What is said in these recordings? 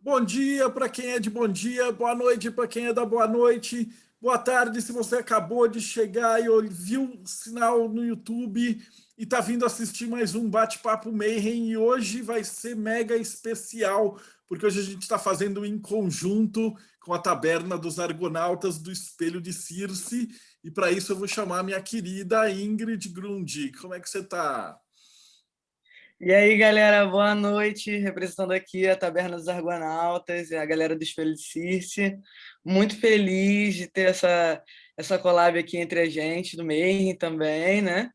Bom dia para quem é de bom dia, boa noite para quem é da boa noite, boa tarde se você acabou de chegar e viu o sinal no YouTube e está vindo assistir mais um Bate-Papo Mayhem. E hoje vai ser mega especial, porque hoje a gente está fazendo em conjunto com a Taberna dos Argonautas do Espelho de Circe, e para isso eu vou chamar minha querida Ingrid Grundy. Como é que você está? E aí, galera, boa noite. Representando aqui a Taberna dos Argonautas e a galera do Espelho de Circe. Muito feliz de ter essa collab aqui entre a gente, do Mayhem também, né?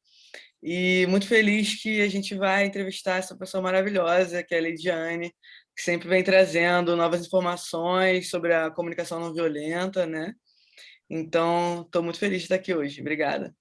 E muito feliz que a gente vai entrevistar essa pessoa maravilhosa, que é a Lidiane, que sempre vem trazendo novas informações sobre a comunicação não violenta, né? Então, estou muito feliz de estar aqui hoje. Obrigada.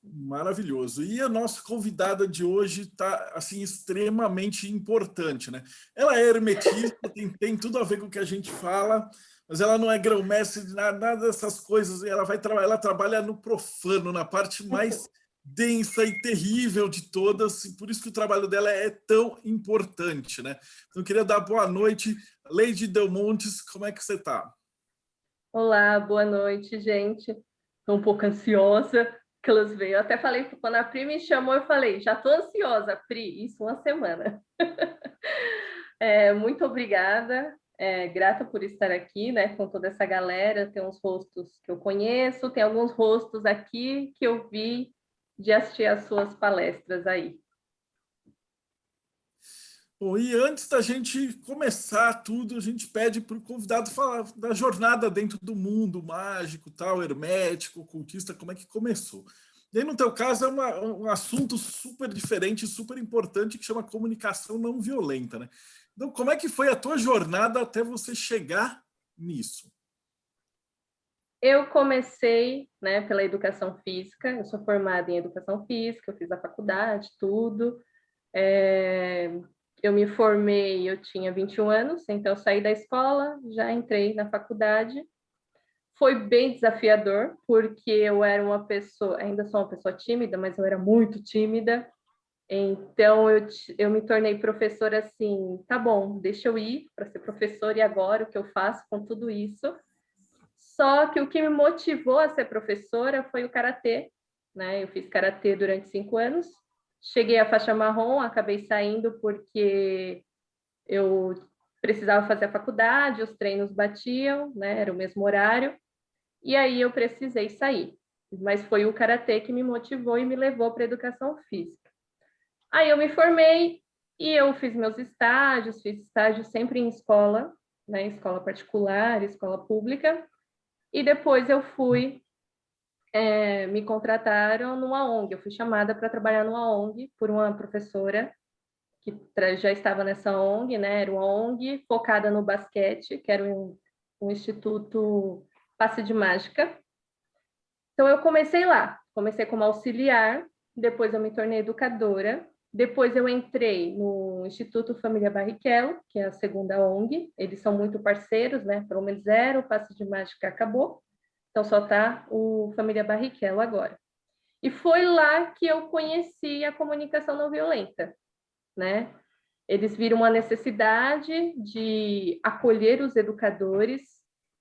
Maravilhoso. E a nossa convidada de hoje está assim extremamente importante, né? Ela é hermetista, tem tudo a ver com o que a gente fala, mas ela não é grão-mestre de nada dessas coisas. Ela trabalha no profano, na parte mais densa e terrível de todas, e por isso que o trabalho dela é tão importante, né? Então eu queria dar boa noite, Lady Del Montes, como é que você está? Olá, boa noite, gente. Estou um pouco ansiosa que elas veio. Eu até falei, quando a Pri me chamou, eu falei, já estou ansiosa, Pri, isso uma semana. Muito obrigada, grata por estar aqui, né, com toda essa galera. Tem uns rostos que eu conheço, tem alguns rostos aqui que eu vi de assistir às suas palestras aí. Bom, e antes da gente começar tudo, a gente pede para o convidado falar da jornada dentro do mundo mágico, tal, hermético, ocultista, como é que começou. E aí, no teu caso, é um assunto super diferente, super importante, que chama comunicação não violenta, né? Então, como é que foi a tua jornada até você chegar nisso? Eu comecei, né, pela educação física. Eu sou formada em educação física, eu fiz a faculdade, tudo. Eu me formei, eu tinha 21 anos, então eu saí da escola, já entrei na faculdade. Foi bem desafiador, porque eu era uma pessoa, ainda sou uma pessoa tímida, mas eu era muito tímida. Então eu me tornei professora assim, tá bom, deixa eu ir para ser professora e agora o que eu faço com tudo isso? Só que o que me motivou a ser professora foi o karatê, né? Eu fiz karatê durante 5 anos, cheguei à faixa marrom, acabei saindo porque eu precisava fazer a faculdade, os treinos batiam, né? Era o mesmo horário, e aí eu precisei sair. Mas foi o karatê que me motivou e me levou para a educação física. Aí eu me formei e eu fiz estágios sempre em escola, né? Escola particular, escola pública, e depois eu fui me contrataram numa ONG. Eu fui chamada para trabalhar numa ONG por uma professora que já estava nessa ONG, né? Era uma ONG focada no basquete, que era um instituto passe de mágica. Então eu comecei lá, comecei como auxiliar, depois eu me tornei educadora, depois eu entrei no Instituto Família Barrichello, que é a segunda ONG. Eles são muito parceiros, né? Pelo menos era, o passe de mágica acabou. Então só está o Família Barrichello agora. E foi lá que eu conheci a comunicação não violenta, né? Eles viram uma necessidade de acolher os educadores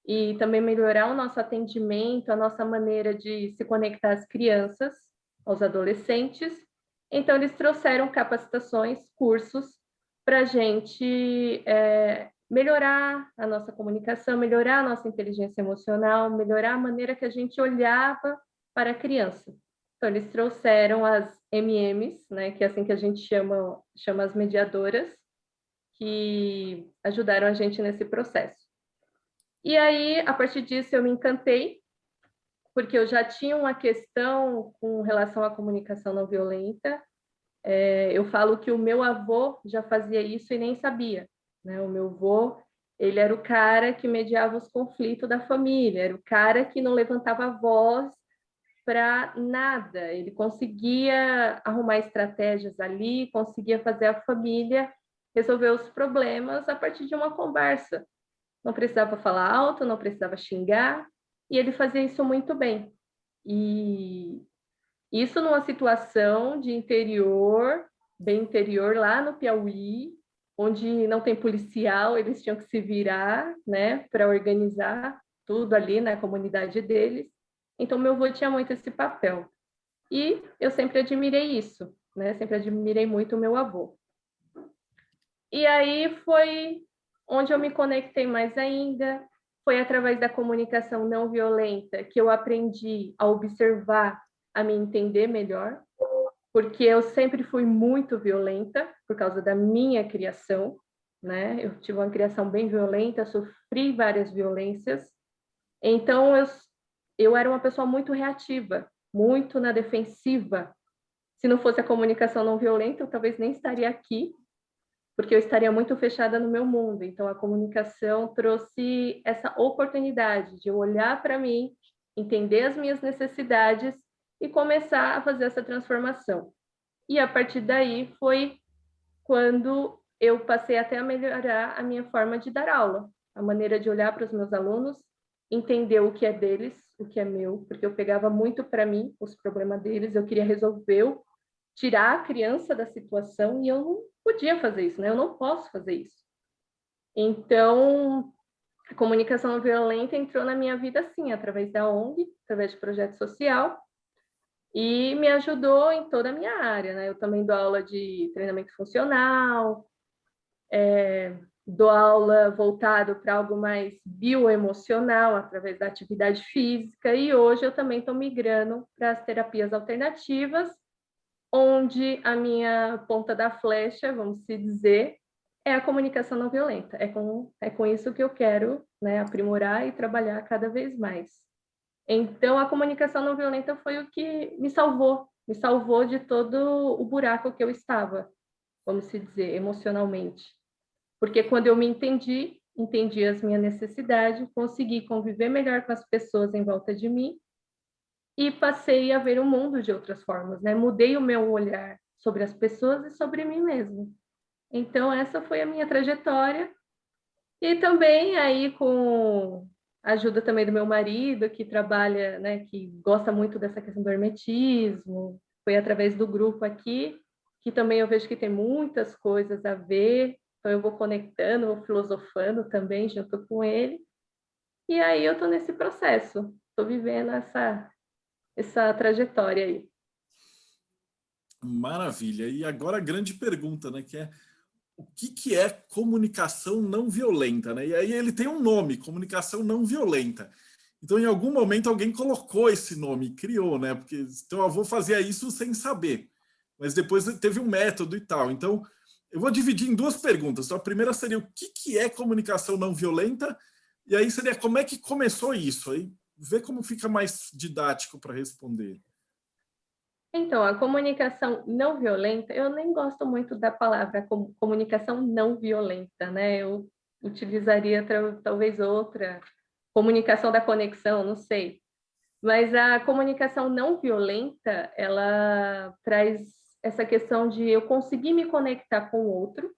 e também melhorar o nosso atendimento, a nossa maneira de se conectar às crianças, aos adolescentes. Então, eles trouxeram capacitações, cursos, para a gente melhorar a nossa comunicação, melhorar a nossa inteligência emocional, melhorar a maneira que a gente olhava para a criança. Então, eles trouxeram as MMs, né, que é assim que a gente chama as mediadoras, que ajudaram a gente nesse processo. E aí, a partir disso, eu me encantei, porque eu já tinha uma questão com relação à comunicação não violenta. Eu falo que o meu avô já fazia isso e nem sabia, né? O meu avô, ele era o cara que mediava os conflitos da família, era o cara que não levantava a voz para nada. Ele conseguia arrumar estratégias ali, conseguia fazer a família resolver os problemas a partir de uma conversa. Não precisava falar alto, não precisava xingar, e ele fazia isso muito bem. E isso numa situação de interior, bem interior, lá no Piauí, onde não tem policial, eles tinham que se virar, né, para organizar tudo ali na comunidade deles. Então, meu avô tinha muito esse papel. E eu sempre admirei isso, né? Sempre admirei muito o meu avô. E aí foi onde eu me conectei mais ainda, foi através da comunicação não violenta que eu aprendi a observar, a me entender melhor, porque eu sempre fui muito violenta por causa da minha criação, né? Eu tive uma criação bem violenta, sofri várias violências, então eu era uma pessoa muito reativa, muito na defensiva. Se não fosse a comunicação não violenta, eu talvez nem estaria aqui, porque eu estaria muito fechada no meu mundo. Então, a comunicação trouxe essa oportunidade de eu olhar para mim, entender as minhas necessidades e começar a fazer essa transformação. E a partir daí foi quando eu passei até a melhorar a minha forma de dar aula, a maneira de olhar para os meus alunos, entender o que é deles, o que é meu, porque eu pegava muito para mim os problemas deles, eu queria resolver, tirar a criança da situação e eu não podia fazer isso, né? Eu não posso fazer isso. Então, a comunicação não violenta entrou na minha vida, sim, através da ONG, através de projeto social, e me ajudou em toda a minha área, né? Eu também dou aula de treinamento funcional, dou aula voltado para algo mais bioemocional, através da atividade física, e hoje eu também estou migrando para as terapias alternativas, onde a minha ponta da flecha, vamos se dizer, é a comunicação não violenta. É com isso que eu quero, né, aprimorar e trabalhar cada vez mais. Então, a comunicação não violenta foi o que me salvou de todo o buraco que eu estava, vamos se dizer, emocionalmente. Porque quando eu me entendi as minhas necessidades, consegui conviver melhor com as pessoas em volta de mim e passei a ver o mundo de outras formas, né? Mudei o meu olhar sobre as pessoas e sobre mim mesmo. Então, essa foi a minha trajetória. E também aí com a ajuda também do meu marido, que trabalha, né, que gosta muito dessa questão do hermetismo, foi através do grupo aqui, que também eu vejo que tem muitas coisas a ver, então eu vou conectando, vou filosofando também junto com ele, e aí eu estou nesse processo, estou vivendo essa trajetória aí. Maravilha. E agora a grande pergunta, né, que é o que é comunicação não violenta, né? E aí ele tem um nome, comunicação não violenta. Então, em algum momento, alguém colocou esse nome, criou, né? Porque teu avô fazia isso sem saber, mas depois teve um método e tal. Então, eu vou dividir em duas perguntas. Então, a primeira seria o que é comunicação não violenta, e aí seria como é que começou isso. Aí vê como fica mais didático para responder. Então, a comunicação não violenta, eu nem gosto muito da palavra comunicação não violenta, né? Eu utilizaria talvez outra, comunicação da conexão, não sei. Mas a comunicação não violenta, ela traz essa questão de eu conseguir me conectar com o outro,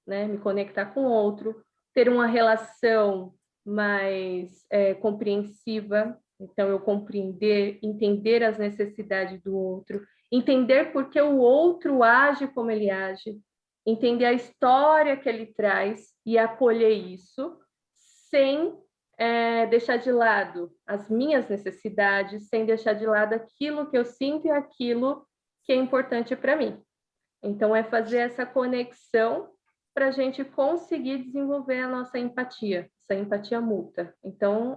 né? Me conectar com o outro, ter uma relação mais compreensiva. Então, eu compreender, entender as necessidades do outro, entender por que o outro age como ele age, entender a história que ele traz e acolher isso, sem deixar de lado as minhas necessidades, sem deixar de lado aquilo que eu sinto e aquilo que é importante para mim. Então, é fazer essa conexão para a gente conseguir desenvolver a nossa empatia, essa empatia mútua. Então,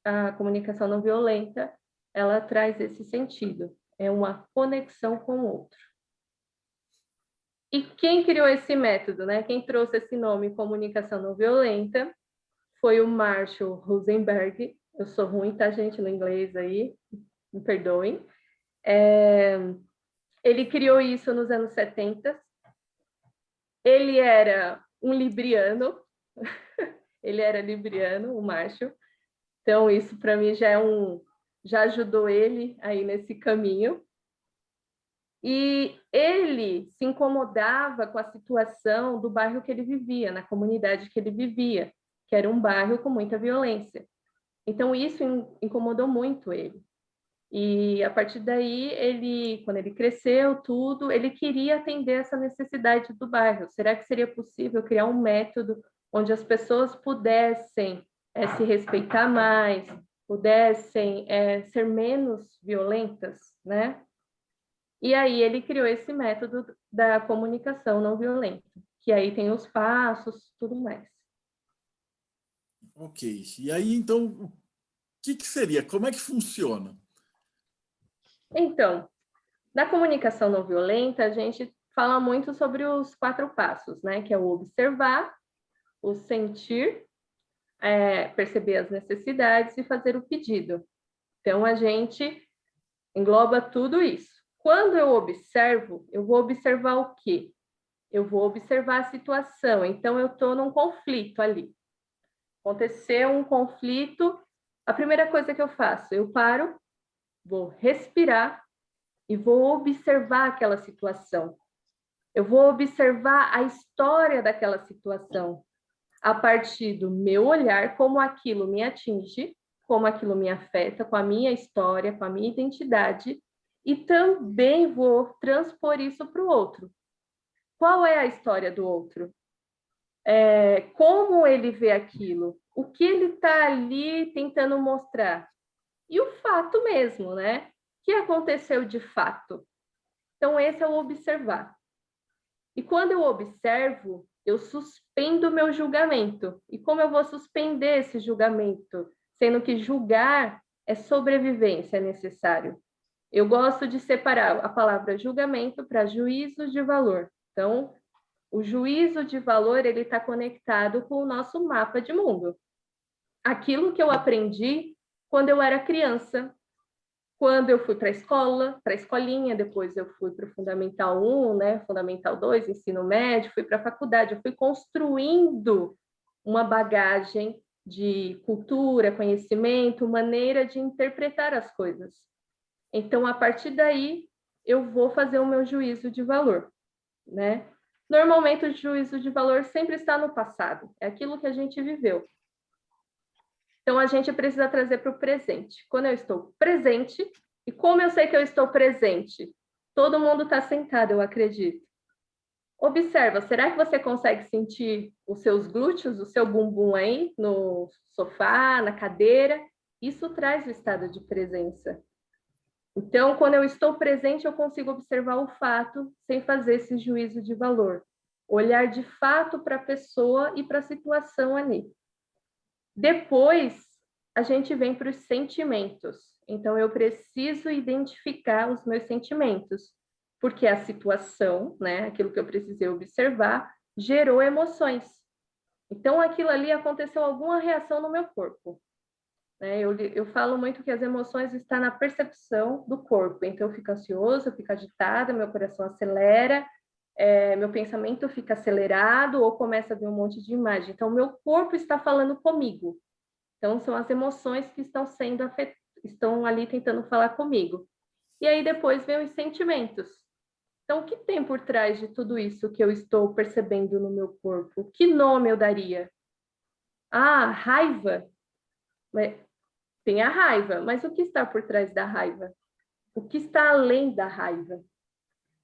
a comunicação não violenta, ela traz esse sentido, é uma conexão com o outro. E quem criou esse método, né? Quem trouxe esse nome, comunicação não violenta, foi o Marshall Rosenberg. Eu sou ruim, tá, gente, no inglês aí, me perdoem. Ele criou isso nos anos 70. Ele era um libriano, ele era libriano, o Marshall. Então, isso para mim já ajudou ele aí nesse caminho. E ele se incomodava com a situação do bairro que ele vivia, na comunidade que ele vivia, que era um bairro com muita violência. Então, isso incomodou muito ele. E a partir daí, quando ele cresceu, tudo, ele queria atender essa necessidade do bairro. Será que seria possível criar um método onde as pessoas pudessem se respeitar mais, pudessem ser menos violentas, né? E aí ele criou esse método da comunicação não violenta, que aí tem os passos, tudo mais. Ok. E aí, então, o que seria? Como é que funciona? Então, na comunicação não violenta, a gente fala muito sobre os 4 passos, né? Que é o observar, o sentir, perceber as necessidades e fazer o pedido. Então, a gente engloba tudo isso. Quando eu observo, eu vou observar o quê? Eu vou observar a situação. Então, eu estou num conflito ali. Aconteceu um conflito, a primeira coisa que eu faço, eu paro, vou respirar e vou observar aquela situação. Eu vou observar a história daquela situação, a partir do meu olhar, como aquilo me atinge, como aquilo me afeta, com a minha história, com a minha identidade, e também vou transpor isso para o outro. Qual é a história do outro? Como ele vê aquilo? O que ele está ali tentando mostrar? E o fato mesmo, né? O que aconteceu de fato? Então, esse é o observar. E quando eu observo, eu suspendo o meu julgamento. E como eu vou suspender esse julgamento? Sendo que julgar é sobrevivência, é necessário. Eu gosto de separar a palavra julgamento para juízo de valor. Então, o juízo de valor ele está conectado com o nosso mapa de mundo. Aquilo que eu aprendi quando eu era criança, quando eu fui para a escolinha, depois eu fui para o Fundamental 1, né, Fundamental 2, ensino médio, fui para a faculdade, eu fui construindo uma bagagem de cultura, conhecimento, maneira de interpretar as coisas. Então, a partir daí, eu vou fazer o meu juízo de valor, né? Normalmente, o juízo de valor sempre está no passado, é aquilo que a gente viveu. Então, a gente precisa trazer para o presente. Quando eu estou presente, e como eu sei que eu estou presente? Todo mundo está sentado, eu acredito. Observa, será que você consegue sentir os seus glúteos, o seu bumbum aí no sofá, na cadeira? Isso traz o estado de presença. Então, quando eu estou presente, eu consigo observar o fato sem fazer esse juízo de valor. Olhar de fato para a pessoa e para a situação ali. Depois, a gente vem para os sentimentos. Então, eu preciso identificar os meus sentimentos, porque a situação, né, aquilo que eu precisei observar, gerou emoções. Então, aquilo ali aconteceu alguma reação no meu corpo. Eu falo muito que as emoções estão na percepção do corpo. Então, eu fico ansioso, eu fico agitada, meu coração acelera, meu pensamento fica acelerado ou começa a vir um monte de imagem. Então, meu corpo está falando comigo. Então, são as emoções que estão ali tentando falar comigo. E aí, depois, vem os sentimentos. Então, o que tem por trás de tudo isso que eu estou percebendo no meu corpo? Que nome eu daria? Ah, raiva. Tem a raiva, mas o que está por trás da raiva? O que está além da raiva?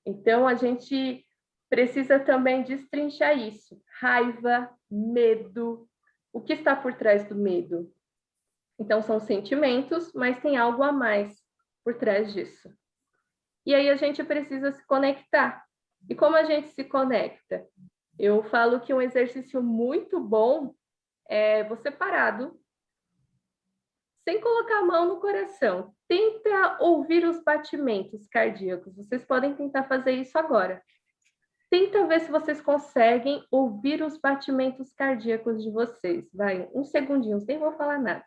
Então, a gente precisa também destrinchar isso. Raiva, medo. O que está por trás do medo? Então, são sentimentos, mas tem algo a mais por trás disso. E aí a gente precisa se conectar. E como a gente se conecta? Eu falo que um exercício muito bom é você parado, sem colocar a mão no coração. Tenta ouvir os batimentos cardíacos. Vocês podem tentar fazer isso agora. Tenta ver se vocês conseguem ouvir os batimentos cardíacos de vocês. Vai, uns segundinhos, nem vou falar nada.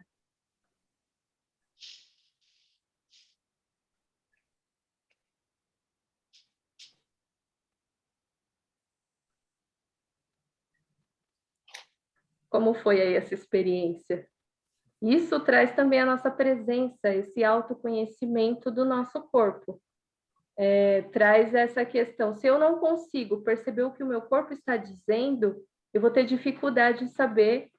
Como foi aí essa experiência? Isso traz também a nossa presença, esse autoconhecimento do nosso corpo. Traz essa questão. Se eu não consigo perceber o que o meu corpo está dizendo, eu vou ter dificuldade de saber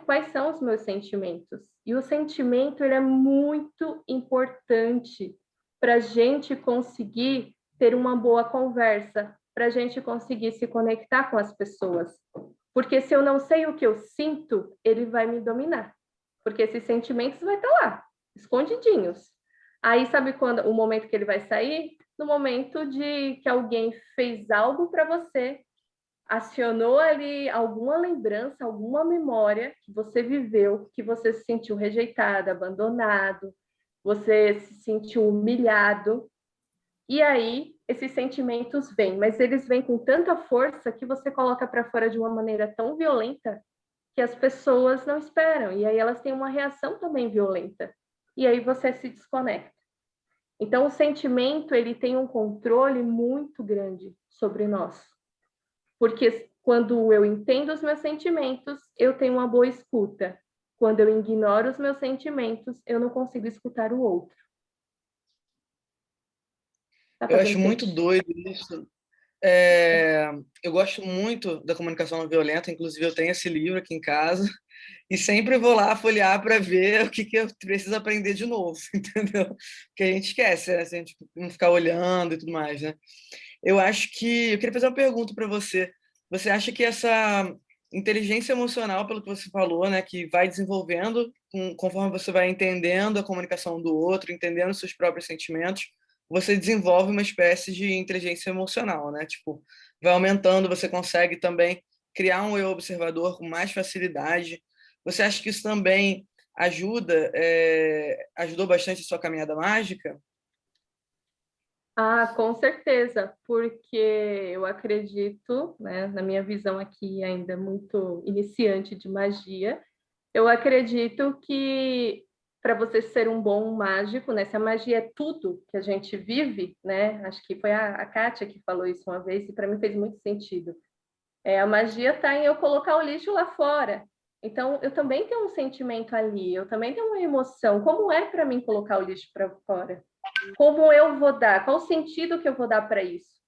quais são os meus sentimentos. E o sentimento ele é muito importante para a gente conseguir ter uma boa conversa, para a gente conseguir se conectar com as pessoas. Porque se eu não sei o que eu sinto, ele vai me dominar. Porque esses sentimentos vão estar lá, escondidinhos. Aí sabe quando o momento que ele vai sair? No momento de que alguém fez algo para você, acionou ali alguma lembrança, alguma memória que você viveu, que você se sentiu rejeitado, abandonado, você se sentiu humilhado. E aí esses sentimentos vêm, mas eles vêm com tanta força que você coloca para fora de uma maneira tão violenta que as pessoas não esperam. E aí elas têm uma reação também violenta. E aí você se desconecta. Então o sentimento ele tem um controle muito grande sobre nós. Porque quando eu entendo os meus sentimentos, eu tenho uma boa escuta. Quando eu ignoro os meus sentimentos, eu não consigo escutar o outro. Tá Eu acho fazendo muito sentido? doido isso. Eu gosto muito da comunicação não violenta, inclusive eu tenho esse livro aqui em casa, e sempre vou lá folhear para ver o que eu preciso aprender de novo, entendeu? Porque a gente esquece, né? Se a gente não ficar olhando e tudo mais, né? Eu queria fazer uma pergunta para você. Você acha que essa inteligência emocional, pelo que você falou, né, que vai desenvolvendo conforme você vai entendendo a comunicação do outro, entendendo seus próprios sentimentos, você desenvolve uma espécie de inteligência emocional, né? Tipo, vai aumentando, você consegue também criar um eu observador com mais facilidade. Você acha que isso também ajudou bastante a sua caminhada mágica? Ah, com certeza, porque eu acredito, né, na minha visão aqui ainda muito iniciante de magia, eu acredito que para você ser um bom mágico, né, se a magia é tudo que a gente vive, né, acho que foi a Kátia que falou isso uma vez e para mim fez muito sentido. A magia está em eu colocar o lixo lá fora. Então, eu também tenho um sentimento ali, eu também tenho uma emoção. Como é para mim colocar o lixo para fora? Como eu vou dar? Qual o sentido que eu vou dar para isso?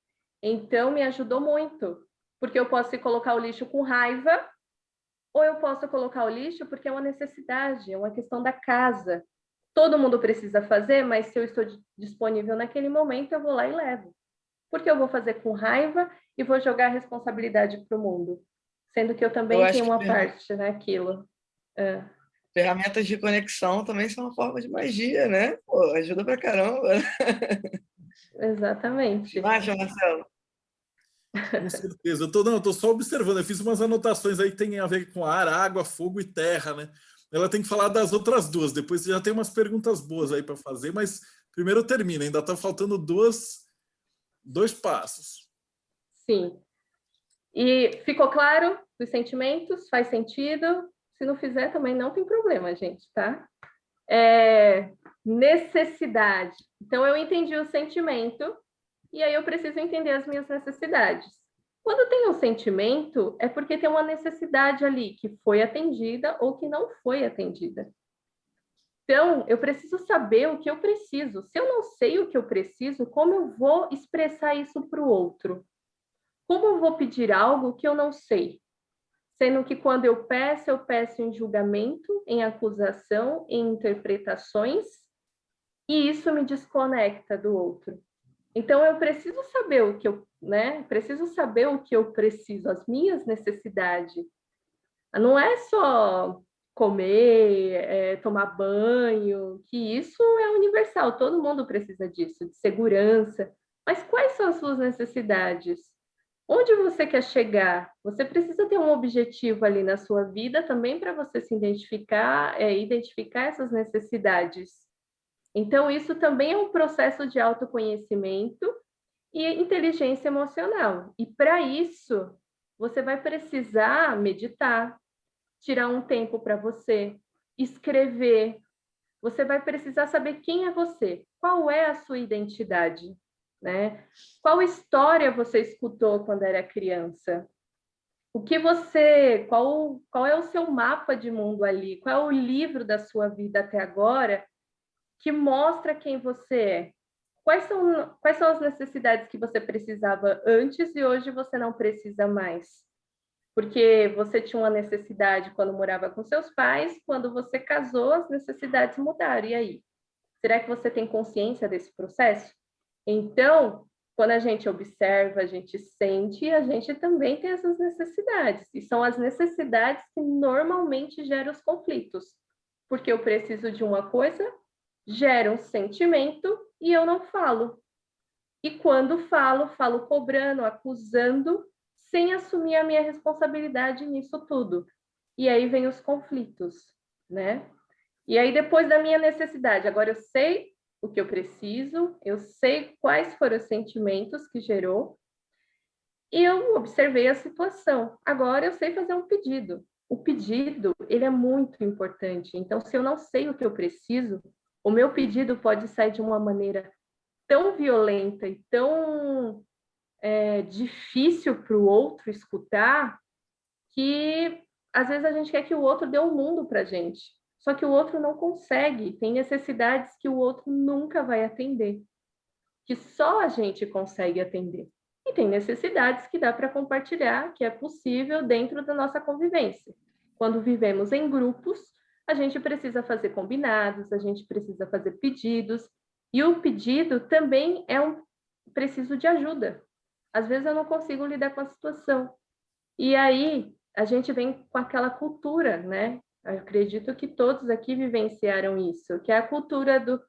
Então, me ajudou muito, porque eu posso colocar o lixo com raiva, ou eu posso colocar o lixo porque é uma necessidade, é uma questão da casa. Todo mundo precisa fazer, mas se eu estou disponível naquele momento, eu vou lá e levo. Porque eu vou fazer com raiva e vou jogar a responsabilidade para o mundo, sendo que eu Eu também acho tenho que uma parte naquilo. ferramentas de conexão também são uma forma de magia, né? Pô, ajuda pra caramba. Não Exatamente. acha, Marcelo? Com certeza. Eu tô só observando. Eu fiz umas anotações aí que tem a ver com ar, água, fogo e terra, né? Ela tem que falar das outras duas. Depois já tem umas perguntas boas aí para fazer, mas primeiro termina. Ainda tá faltando dois passos. Sim. E ficou claro os sentimentos? Faz sentido? Se não fizer, também não tem problema, gente, tá? Necessidade. Então, eu entendi o sentimento e aí eu preciso entender as minhas necessidades. Quando tem um sentimento, é porque tem uma necessidade ali que foi atendida ou que não foi atendida. Então, eu preciso saber o que eu preciso. Se eu não sei o que eu preciso, como eu vou expressar isso para o outro? Como eu vou pedir algo que eu não sei? Sendo que quando eu peço em julgamento, em acusação, em interpretações, e isso me desconecta do outro. Então eu preciso saber o que eu, né? Preciso saber o que eu preciso, as minhas necessidades. Não é só comer, tomar banho, que isso é universal, todo mundo precisa disso, de segurança. Mas quais são as suas necessidades? Onde você quer chegar? Você precisa ter um objetivo ali na sua vida também para você se identificar, identificar essas necessidades. Então, isso também é um processo de autoconhecimento e inteligência emocional. E para isso, você vai precisar meditar, tirar um tempo para você, escrever. Você vai precisar saber quem é você, qual é a sua identidade, né? Qual história você escutou quando era criança? Qual é o seu mapa de mundo ali? Qual é o livro da sua vida até agora que mostra quem você é? Quais são as necessidades que você precisava antes e hoje você não precisa mais? Porque você tinha uma necessidade quando morava com seus pais, quando você casou, as necessidades mudaram. E aí? Será que você tem consciência desse processo? Então, quando a gente observa, a gente sente, a gente também tem essas necessidades. E são as necessidades que normalmente geram os conflitos. Porque eu preciso de uma coisa, gera um sentimento e eu não falo. E quando falo, falo cobrando, acusando, sem assumir a minha responsabilidade nisso tudo. E aí vem os conflitos, né? E aí, depois da minha necessidade, agora eu sei o que eu preciso, eu sei quais foram os sentimentos que gerou, e eu observei a situação. Agora eu sei fazer um pedido. O pedido, ele é muito importante. Então, se eu não sei o que eu preciso, o meu pedido pode sair de uma maneira tão violenta e tão difícil para o outro escutar, que às vezes a gente quer que o outro dê o mundo para a gente. Só que o outro não consegue, tem necessidades que o outro nunca vai atender, que só a gente consegue atender. E tem necessidades que dá para compartilhar, que é possível dentro da nossa convivência. Quando vivemos em grupos, a gente precisa fazer combinados, a gente precisa fazer pedidos, e o pedido também é preciso de ajuda. Às vezes eu não consigo lidar com a situação. E aí a gente vem com aquela cultura, né? Eu acredito que todos aqui vivenciaram isso, que é a cultura do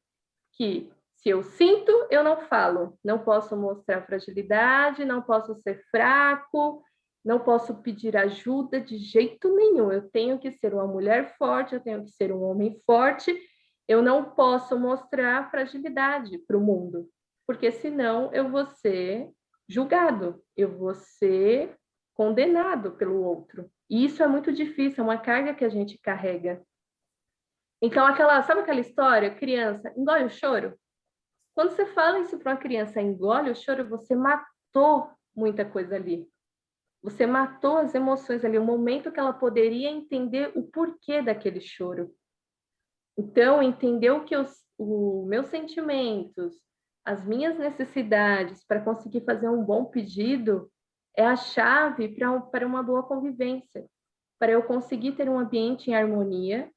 que se eu sinto, eu não falo, não posso mostrar fragilidade, não posso ser fraco, não posso pedir ajuda de jeito nenhum. Eu tenho que ser uma mulher forte, eu tenho que ser um homem forte, eu não posso mostrar fragilidade para o mundo, porque senão eu vou ser julgado, eu vou ser condenado pelo outro. E isso é muito difícil, é uma carga que a gente carrega. Então, sabe aquela história, criança, engole o choro? Quando você fala isso para uma criança, engole o choro, você matou muita coisa ali. Você matou as emoções ali, o momento que ela poderia entender o porquê daquele choro. Então, entender os meus sentimentos, as minhas necessidades para conseguir fazer um bom pedido é a chave para uma boa convivência, para eu conseguir ter um ambiente em harmonia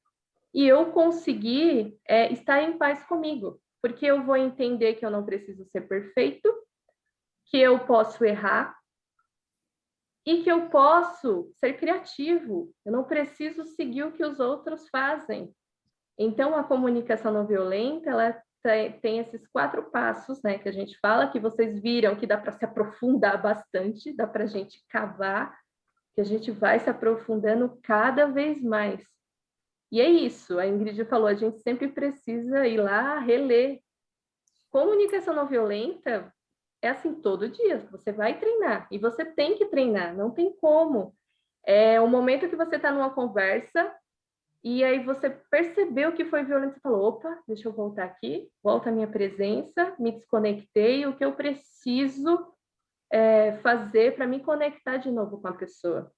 e eu conseguir estar em paz comigo, porque eu vou entender que eu não preciso ser perfeito, que eu posso errar e que eu posso ser criativo, eu não preciso seguir o que os outros fazem. Então, a comunicação não violenta, ela tem esses 4 passos, né, que a gente fala, que vocês viram que dá para se aprofundar bastante, dá para a gente cavar, que a gente vai se aprofundando cada vez mais. E é isso, a Ingrid falou, a gente sempre precisa ir lá reler. Comunicação não violenta é assim todo dia, você vai treinar, e você tem que treinar, não tem como. É o momento que você está numa conversa, e aí você percebeu que foi violento, você falou, opa, deixa eu voltar aqui, volta a minha presença, me desconectei, o que eu preciso fazer para me conectar de novo com a pessoa?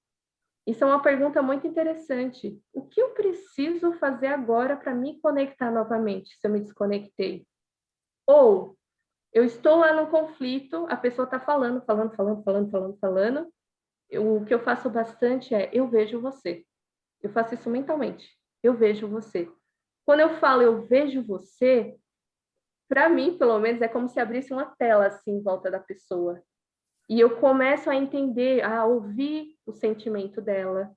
Isso é uma pergunta muito interessante. O que eu preciso fazer agora para me conectar novamente, se eu me desconectei? Ou eu estou lá no conflito, a pessoa está falando, o que eu faço bastante é, eu vejo você. Eu faço isso mentalmente. Eu vejo você. Quando eu falo eu vejo você, para mim, pelo menos, é como se abrisse uma tela assim em volta da pessoa. E eu começo a entender, a ouvir o sentimento dela.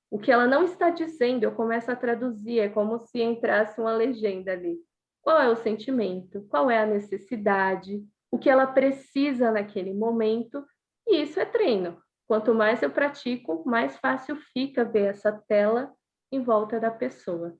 O que ela não está dizendo, eu começo a traduzir. É como se entrasse uma legenda ali. Qual é o sentimento? Qual é a necessidade? O que ela precisa naquele momento? E isso é treino. Quanto mais eu pratico, mais fácil fica ver essa tela em volta da pessoa.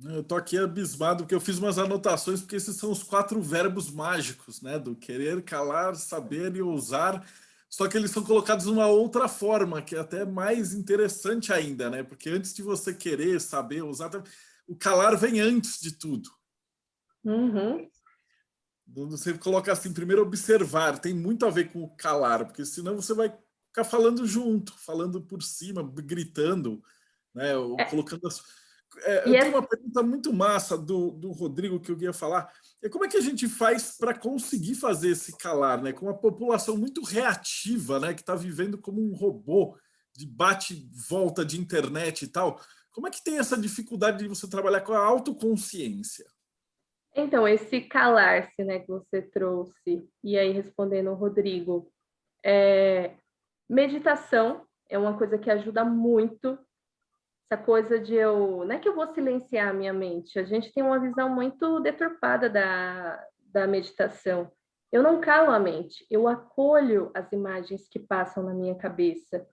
Eu tô aqui abismado porque eu fiz umas anotações, porque esses são os 4 verbos mágicos, né? Do querer, calar, saber e ousar. Só que eles são colocados de uma outra forma, que é até mais interessante ainda, né? Porque antes de você querer, saber, ousar, o calar vem antes de tudo. Uhum. Você coloca assim, primeiro observar, tem muito a ver com o calar, porque senão você vai ficar falando junto, falando por cima, gritando, né? Ou colocando as... Eu tenho uma pergunta muito massa do Rodrigo que eu queria falar. Como é que a gente faz para conseguir fazer esse calar, né? Com uma população muito reativa, né? Que está vivendo como um robô de bate-volta de internet e tal. Como é que tem essa dificuldade de você trabalhar com a autoconsciência? Então, esse calar-se, né, que você trouxe, e aí respondendo o Rodrigo, meditação é uma coisa que ajuda muito. Essa coisa de não é que eu vou silenciar a minha mente, a gente tem uma visão muito deturpada da meditação. Eu não calo a mente, eu acolho as imagens que passam na minha cabeça.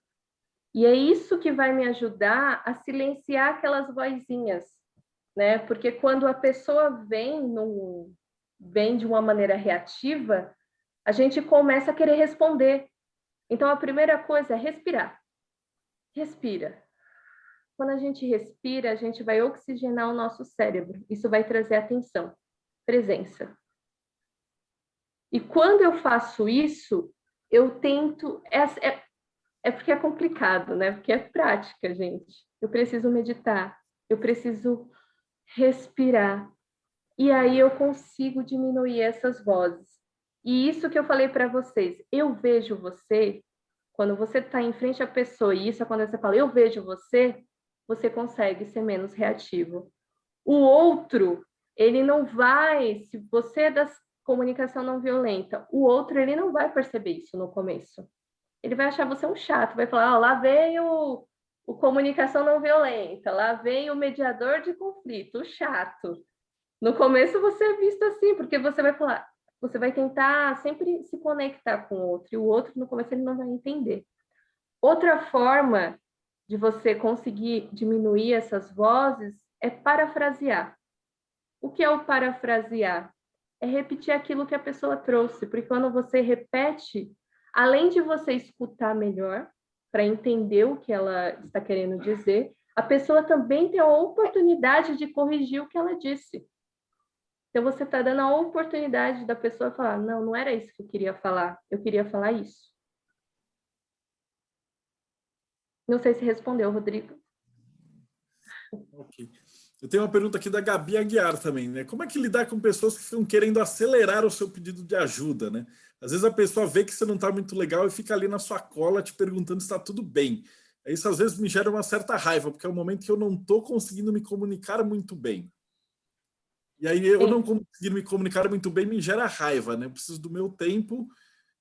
E é isso que vai me ajudar a silenciar aquelas vozinhas, né? Porque quando a pessoa vem de uma maneira reativa, a gente começa a querer responder. Então, a primeira coisa é respirar. Respira. Quando a gente respira, a gente vai oxigenar o nosso cérebro. Isso vai trazer atenção, presença. E quando eu faço isso, eu tento... É porque é complicado, né? Porque é prática, gente. Eu preciso meditar, eu preciso respirar. E aí eu consigo diminuir essas vozes. E isso que eu falei para vocês, eu vejo você, quando você está em frente à pessoa, e isso é quando você fala, eu vejo você, você consegue ser menos reativo. O outro, ele não vai, se você é da comunicação não violenta, o outro, ele não vai perceber isso no começo. Ele vai achar você um chato, vai falar, lá vem o comunicação não violenta, lá vem o mediador de conflito, o chato. No começo você é visto assim, porque você vai falar, você vai tentar sempre se conectar com o outro, e o outro no começo ele não vai entender. Outra forma de você conseguir diminuir essas vozes é parafrasear. O que é o parafrasear? É repetir aquilo que a pessoa trouxe, porque quando você repete, além de você escutar melhor, para entender o que ela está querendo dizer, a pessoa também tem a oportunidade de corrigir o que ela disse. Então, você está dando a oportunidade da pessoa falar, não era isso que eu queria falar isso. Não sei se respondeu, Rodrigo. Ok. Eu tenho uma pergunta aqui da Gabi Aguiar também, né? Como é que lidar com pessoas que estão querendo acelerar o seu pedido de ajuda, né? Às vezes a pessoa vê que você não está muito legal e fica ali na sua cola te perguntando se está tudo bem. Isso às vezes me gera uma certa raiva, porque é um momento que eu não estou conseguindo me comunicar muito bem. E aí eu não conseguir me comunicar muito bem me gera raiva, né? Eu preciso do meu tempo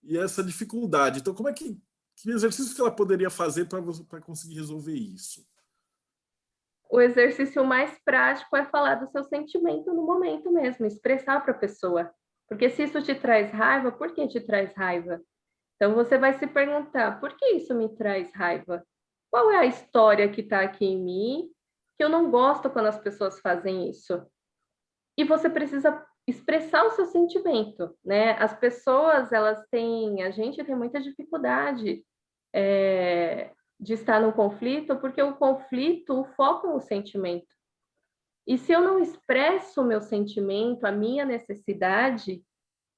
e essa dificuldade. Então, como é que exercício que ela poderia fazer para conseguir resolver isso? O exercício mais prático é falar do seu sentimento no momento mesmo, expressar para a pessoa. Porque se isso te traz raiva, por que te traz raiva? Então você vai se perguntar, por que isso me traz raiva? Qual é a história que está aqui em mim que eu não gosto quando as pessoas fazem isso? E você precisa expressar o seu sentimento, né? As pessoas, a gente tem muita dificuldade de estar no conflito, porque o conflito, o foco é o sentimento. E se eu não expresso o meu sentimento, a minha necessidade,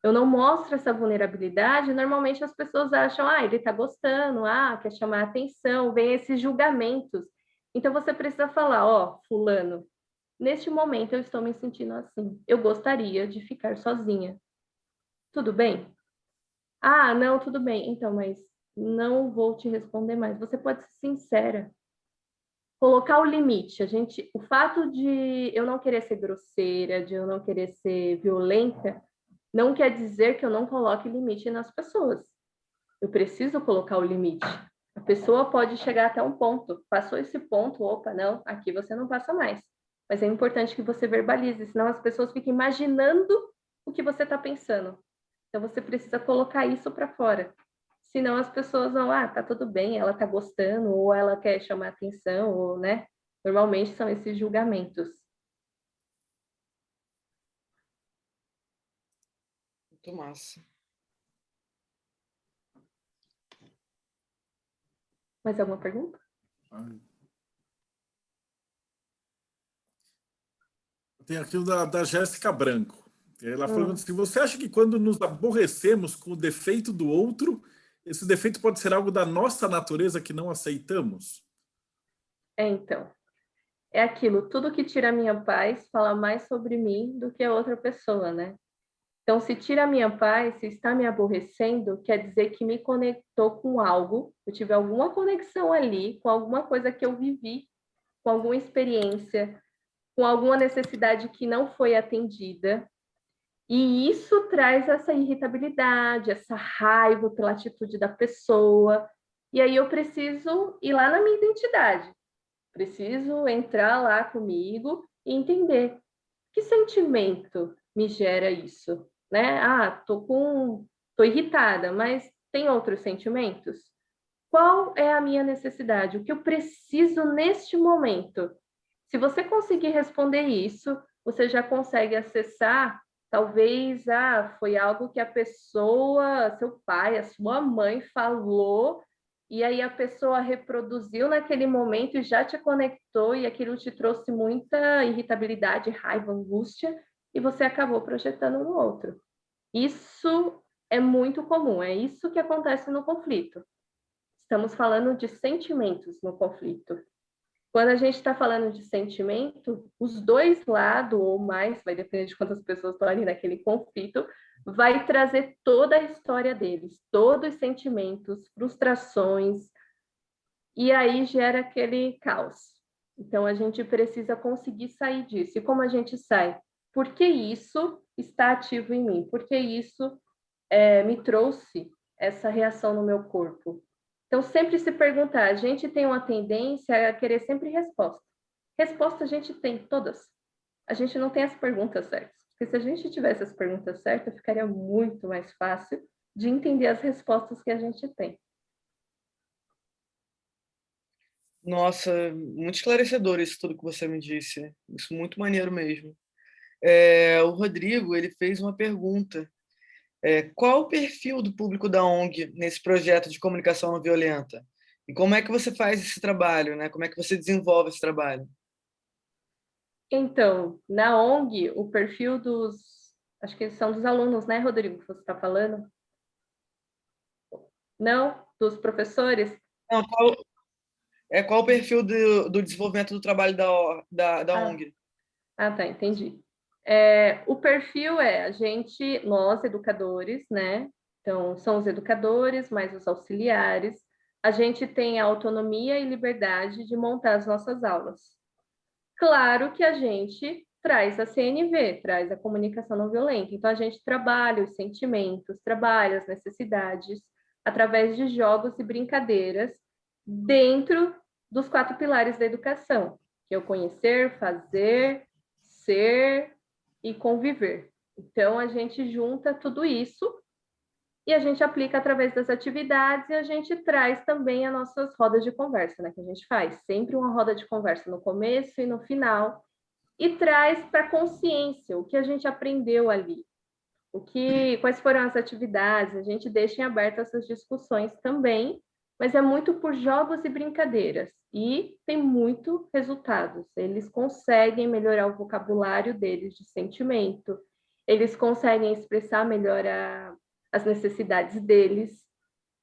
eu não mostro essa vulnerabilidade, normalmente as pessoas acham, ele está gostando, quer chamar atenção, vem esses julgamentos. Então você precisa falar, fulano, neste momento eu estou me sentindo assim, eu gostaria de ficar sozinha. Tudo bem? Não, tudo bem. Então, mas não vou te responder mais. Você pode ser sincera. Colocar o limite. O fato de eu não querer ser grosseira, de eu não querer ser violenta, não quer dizer que eu não coloque limite nas pessoas. Eu preciso colocar o limite. A pessoa pode chegar até um ponto. Passou esse ponto, opa, não, aqui você não passa mais. Mas é importante que você verbalize, senão as pessoas ficam imaginando o que você está pensando. Então você precisa colocar isso para fora. Senão as pessoas vão, tá tudo bem, ela tá gostando, ou ela quer chamar atenção, ou, né? Normalmente são esses julgamentos. Muito massa. Mais alguma pergunta? Tem aquilo da Jéssica Branco. Ela falou assim, você acha que quando nos aborrecemos com o defeito do outro, esse defeito pode ser algo da nossa natureza que não aceitamos? Então, é aquilo, tudo que tira a minha paz fala mais sobre mim do que a outra pessoa, né? Então, se tira a minha paz, se está me aborrecendo, quer dizer que me conectou com algo, eu tive alguma conexão ali, com alguma coisa que eu vivi, com alguma experiência, com alguma necessidade que não foi atendida. E isso traz essa irritabilidade, essa raiva pela atitude da pessoa. E aí eu preciso ir lá na minha identidade. Preciso entrar lá comigo e entender que sentimento me gera isso, né? Tô irritada, mas tem outros sentimentos? Qual é a minha necessidade? O que eu preciso neste momento? Se você conseguir responder isso, você já consegue acessar, talvez, foi algo que a pessoa, seu pai, a sua mãe falou, e aí a pessoa reproduziu naquele momento e já te conectou, e aquilo te trouxe muita irritabilidade, raiva, angústia, e você acabou projetando no outro. Isso é muito comum, é isso que acontece no conflito. Estamos falando de sentimentos no conflito. Quando a gente está falando de sentimento, os dois lados, ou mais, vai depender de quantas pessoas estão ali naquele conflito, vai trazer toda a história deles, todos os sentimentos, frustrações, e aí gera aquele caos. Então, a gente precisa conseguir sair disso. E como a gente sai? Por que isso está ativo em mim? Por que isso me trouxe essa reação no meu corpo? Então, sempre se perguntar, a gente tem uma tendência a querer sempre resposta. Resposta a gente tem, todas. A gente não tem as perguntas certas. Porque se a gente tivesse as perguntas certas, ficaria muito mais fácil de entender as respostas que a gente tem. Nossa, muito esclarecedor isso tudo que você me disse. Isso muito maneiro mesmo. O Rodrigo, ele fez uma pergunta. Qual o perfil do público da ONG nesse projeto de comunicação não violenta? E como é que você faz esse trabalho, né? Como é que você desenvolve esse trabalho? Então, na ONG, o perfil acho que são dos alunos, né, Rodrigo, que você está falando? Não? Dos professores? Não, qual o perfil do desenvolvimento do trabalho da ONG? Tá, entendi. O perfil nós, educadores, né? Então, são os educadores, mais os auxiliares. A gente tem a autonomia e liberdade de montar as nossas aulas. Claro que a gente traz a CNV, traz a comunicação não violenta. Então, a gente trabalha os sentimentos, trabalha as necessidades, através de jogos e brincadeiras, dentro dos 4 pilares da educação, que é o conhecer, fazer, ser e conviver. Então, a gente junta tudo isso e a gente aplica através das atividades e a gente traz também as nossas rodas de conversa, né? Que a gente faz sempre uma roda de conversa no começo e no final e traz para a consciência o que a gente aprendeu ali, quais foram as atividades, a gente deixa em aberto essas discussões também, mas é muito por jogos e brincadeiras e tem muito resultados. Eles conseguem melhorar o vocabulário deles de sentimento, eles conseguem expressar melhor as necessidades deles.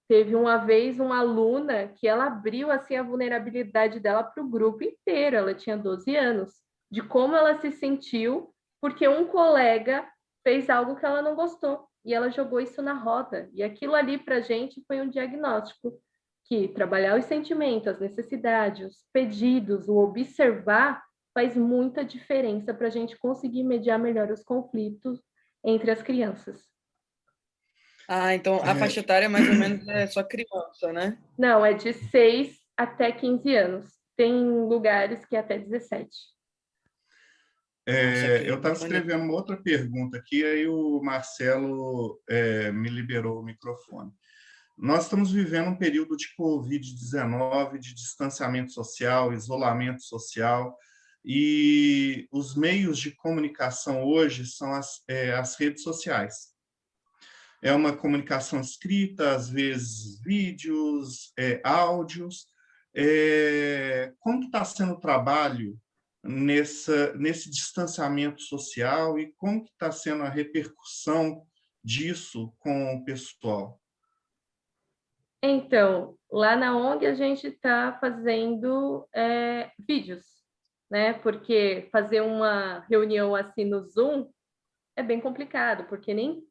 Teve uma vez uma aluna que ela abriu assim a vulnerabilidade dela para o grupo inteiro, ela tinha 12 anos, de como ela se sentiu porque um colega fez algo que ela não gostou e ela jogou isso na roda. E aquilo ali para a gente foi um diagnóstico que trabalhar os sentimentos, as necessidades, os pedidos, o observar faz muita diferença para a gente conseguir mediar melhor os conflitos entre as crianças. Então a faixa etária mais ou menos é só criança, né? Não, é de 6 até 15 anos. Tem lugares que é até 17. Eu estava escrevendo uma outra pergunta aqui, aí o Marcelo me liberou o microfone. Nós estamos vivendo um período de Covid-19, de distanciamento social, isolamento social, e os meios de comunicação hoje são as redes sociais. É uma comunicação escrita, às vezes vídeos, áudios. Como está sendo o trabalho nesse distanciamento social e como que está sendo a repercussão disso com o pessoal? Então, lá na ONG a gente está fazendo vídeos. né? Porque fazer uma reunião assim no Zoom é bem complicado, porque nem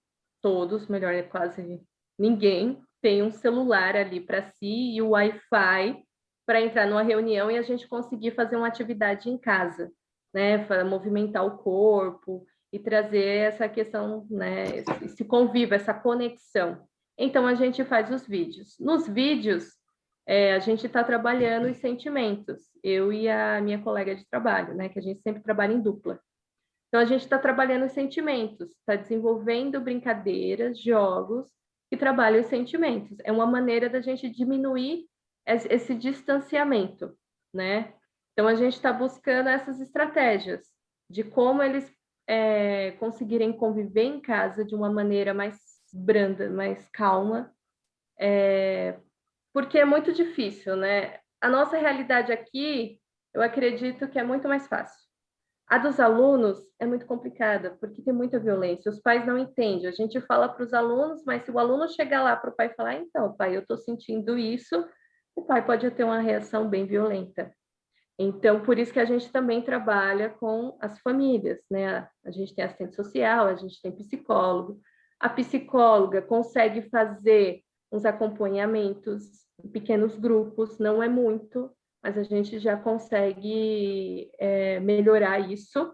todos, melhor, quase ninguém tem um celular ali para si e o Wi-Fi para entrar numa reunião e a gente conseguir fazer uma atividade em casa, né? Para movimentar o corpo e trazer essa questão, né? Esse convívio, essa conexão. Então, a gente faz os vídeos. Nos vídeos, a gente está trabalhando os sentimentos, eu e a minha colega de trabalho, né? Que a gente sempre trabalha em dupla. Então, a gente está trabalhando os sentimentos, está desenvolvendo brincadeiras, jogos que trabalham os sentimentos. É uma maneira da gente diminuir esse distanciamento, né? Então, a gente está buscando essas estratégias de como eles conseguirem conviver em casa de uma maneira mais branda, mais calma, porque é muito difícil, né? A nossa realidade aqui, eu acredito que é muito mais fácil. A dos alunos é muito complicada, porque tem muita violência. Os pais não entendem. A gente fala para os alunos, mas se o aluno chegar lá para o pai e falar, então, pai, eu estou sentindo isso, o pai pode ter uma reação bem violenta. Então, por isso que a gente também trabalha com as famílias, né? A gente tem assistente social, a gente tem psicólogo. A psicóloga consegue fazer uns acompanhamentos em pequenos grupos, não é muito, mas a gente já consegue melhorar isso.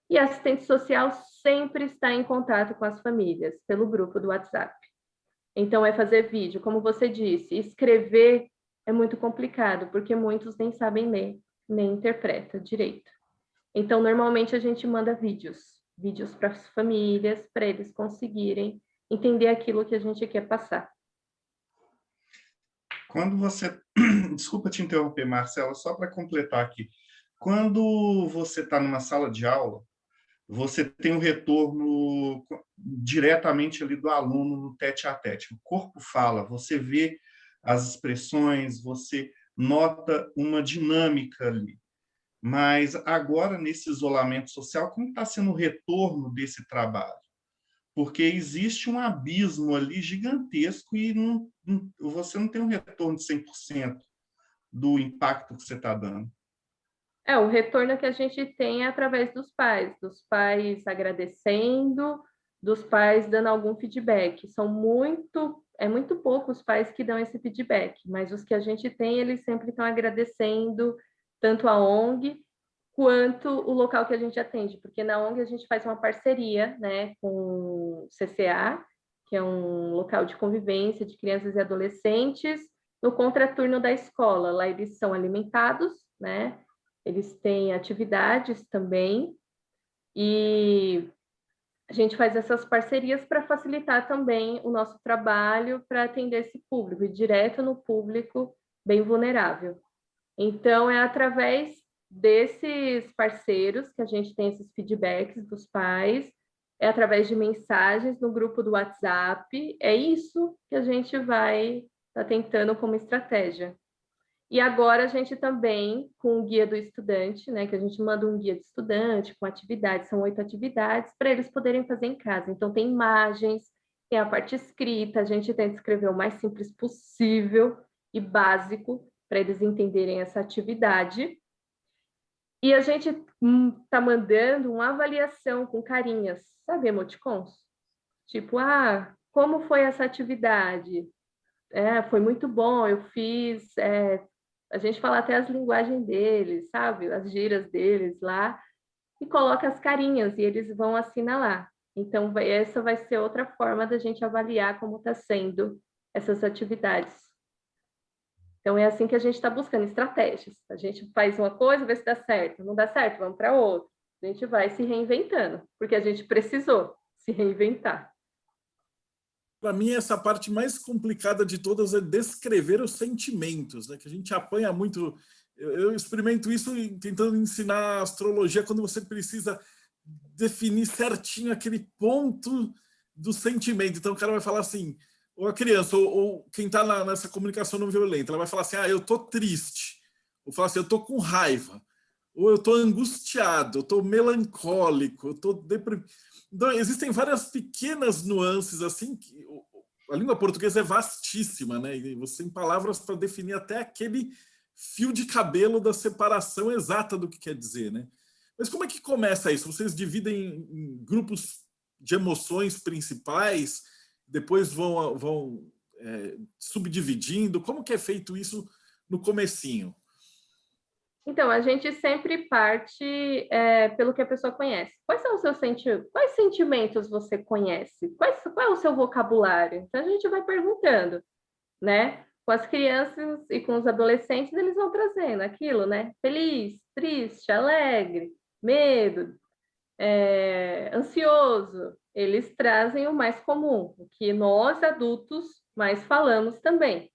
E a assistente social sempre está em contato com as famílias, pelo grupo do WhatsApp. Então, é fazer vídeo, como você disse, escrever é muito complicado, porque muitos nem sabem ler, nem interpretam direito. Então, normalmente a gente manda vídeos para as famílias, para eles conseguirem entender aquilo que a gente quer passar. Quando você... Desculpa te interromper, Marcela, só para completar aqui. Quando você está numa sala de aula, você tem um retorno diretamente ali do aluno no tete-a-tete. O corpo fala, você vê as expressões, você nota uma dinâmica ali. Mas agora, nesse isolamento social, como está sendo o retorno desse trabalho? Porque existe um abismo ali gigantesco e você não tem um retorno de 100% do impacto que você está dando. O retorno que a gente tem é através dos pais agradecendo, dos pais dando algum feedback. É muito pouco os pais que dão esse feedback, mas os que a gente tem, eles sempre estão agradecendo tanto a ONG quanto o local que a gente atende, porque na ONG a gente faz uma parceria, né, com o CCA, que é um local de convivência de crianças e adolescentes, no contraturno da escola. Lá eles são alimentados, né? Eles têm atividades também, e a gente faz essas parcerias para facilitar também o nosso trabalho para atender esse público, e direto no público bem vulnerável. Então, é através desses parceiros que a gente tem esses feedbacks dos pais, é através de mensagens no grupo do WhatsApp, é isso que a gente vai estar tentando como estratégia. E agora a gente também, com o guia do estudante, né, que a gente manda um guia de estudante com atividades, são 8 atividades, para eles poderem fazer em casa. Então, tem imagens, tem a parte escrita, a gente tenta escrever o mais simples possível e básico, para eles entenderem essa atividade. E a gente está mandando uma avaliação com carinhas, sabe, emoticons? Tipo, como foi essa atividade? Foi muito bom, eu fiz... a gente fala até as linguagens deles, sabe? As gírias deles lá, e coloca as carinhas, e eles vão assinalar. Então, essa vai ser outra forma da gente avaliar como está sendo essas atividades. Então, é assim que a gente está buscando estratégias. A gente faz uma coisa, vê se dá certo. Não dá certo, vamos para outra. A gente vai se reinventando, porque a gente precisou se reinventar. Para mim, essa parte mais complicada de todas é descrever os sentimentos, né? Que a gente apanha muito. Eu experimento isso tentando ensinar astrologia quando você precisa definir certinho aquele ponto do sentimento. Então, o cara vai falar assim, ou a criança, ou quem está nessa comunicação não violenta, ela vai falar assim, eu estou triste, ou falar assim, eu estou com raiva, ou eu estou angustiado, eu estou melancólico, eu estou deprimido. Então, existem várias pequenas nuances assim, que a língua portuguesa é vastíssima, né? E você tem palavras para definir até aquele fio de cabelo da separação exata do que quer dizer, né? Mas como é que começa isso? Vocês dividem em grupos de emoções principais, depois vão subdividindo? Como que é feito isso no comecinho? Então, a gente sempre parte pelo que a pessoa conhece. Quais são os seus sentimentos? Quais sentimentos você conhece? Qual é o seu vocabulário? Então, a gente vai perguntando, né? Com as crianças e com os adolescentes, eles vão trazendo aquilo, né? Feliz, triste, alegre, medo, ansioso. Eles trazem o mais comum, o que nós, adultos, mais falamos também.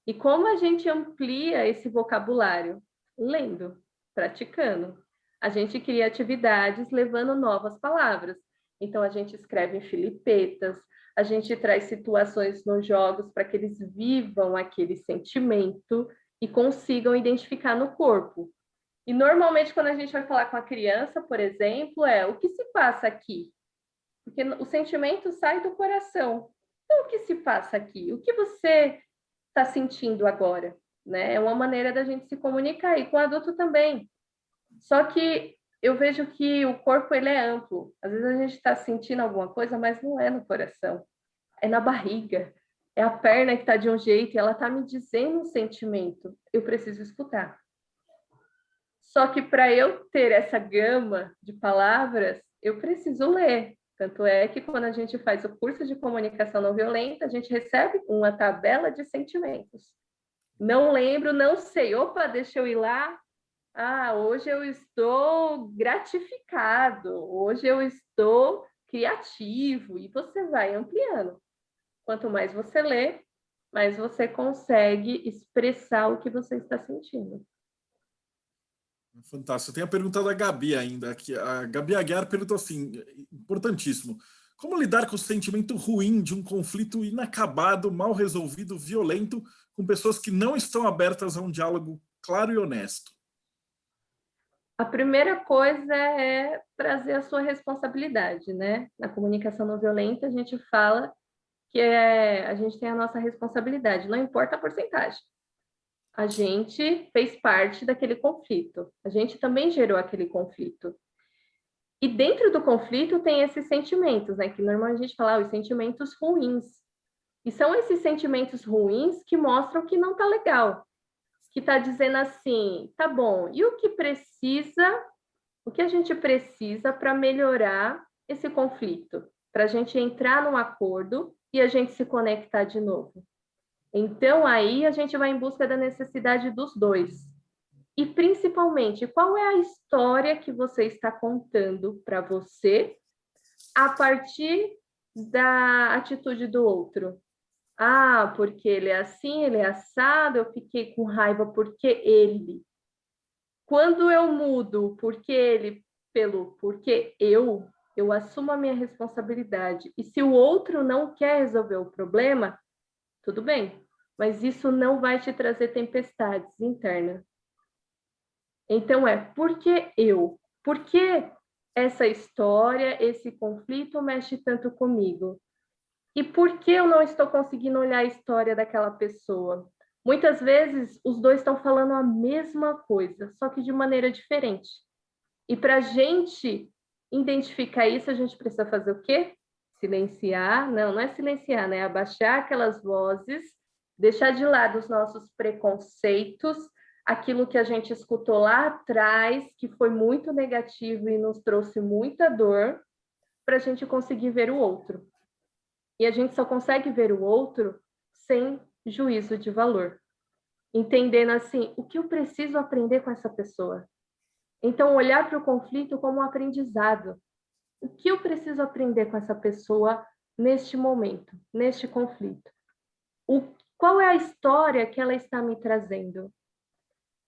E como a gente amplia esse vocabulário? Lendo, praticando. A gente cria atividades levando novas palavras. Então, a gente escreve em filipetas, a gente traz situações nos jogos para que eles vivam aquele sentimento e consigam identificar no corpo. E, normalmente, quando a gente vai falar com a criança, por exemplo, o que se passa aqui? Porque o sentimento sai do coração. Então, o que se passa aqui? O que você está sentindo agora? Né? É uma maneira da gente se comunicar, e com o adulto também. Só que eu vejo que o corpo ele é amplo. Às vezes a gente está sentindo alguma coisa, mas não é no coração, é na barriga. É a perna que está de um jeito e ela está me dizendo um sentimento. Eu preciso escutar. Só que para eu ter essa gama de palavras, eu preciso ler. Tanto é que quando a gente faz o curso de comunicação não violenta, a gente recebe uma tabela de sentimentos. Não lembro, não sei. Opa, deixa eu ir lá. Hoje eu estou gratificado. Hoje eu estou criativo. E você vai ampliando. Quanto mais você lê, mais você consegue expressar o que você está sentindo. Fantástico. Tem a pergunta da Gabi ainda. Aqui. A Gabi Aguiar perguntou assim, importantíssimo. Como lidar com o sentimento ruim de um conflito inacabado, mal resolvido, violento, com pessoas que não estão abertas a um diálogo claro e honesto? A primeira coisa é trazer a sua responsabilidade, né? Na comunicação não violenta, a gente fala que a gente tem a nossa responsabilidade, não importa a porcentagem. A gente fez parte daquele conflito, a gente também gerou aquele conflito. E dentro do conflito tem esses sentimentos, né? Que normalmente a gente fala os sentimentos ruins. E são esses sentimentos ruins que mostram que não tá legal. Que tá dizendo assim, tá bom, e o que a gente precisa para melhorar esse conflito? Para a gente entrar num acordo e a gente se conectar de novo. Então, aí a gente vai em busca da necessidade dos dois. E, principalmente, qual é a história que você está contando para você a partir da atitude do outro? Porque ele é assim, ele é assado, eu fiquei com raiva porque ele. Quando eu mudo porque ele pelo porque eu assumo a minha responsabilidade. E se o outro não quer resolver o problema, tudo bem, mas isso não vai te trazer tempestades internas. Então por que eu? Por que essa história, esse conflito mexe tanto comigo? E por que eu não estou conseguindo olhar a história daquela pessoa? Muitas vezes, os dois estão falando a mesma coisa, só que de maneira diferente. E para a gente identificar isso, a gente precisa fazer o quê? Silenciar. Não é silenciar, né? Abaixar aquelas vozes, deixar de lado os nossos preconceitos, aquilo que a gente escutou lá atrás, que foi muito negativo e nos trouxe muita dor, para a gente conseguir ver o outro. E a gente só consegue ver o outro sem juízo de valor. Entendendo assim, o que eu preciso aprender com essa pessoa? Então, olhar para o conflito como um aprendizado. O que eu preciso aprender com essa pessoa neste momento, neste conflito? Qual é a história que ela está me trazendo?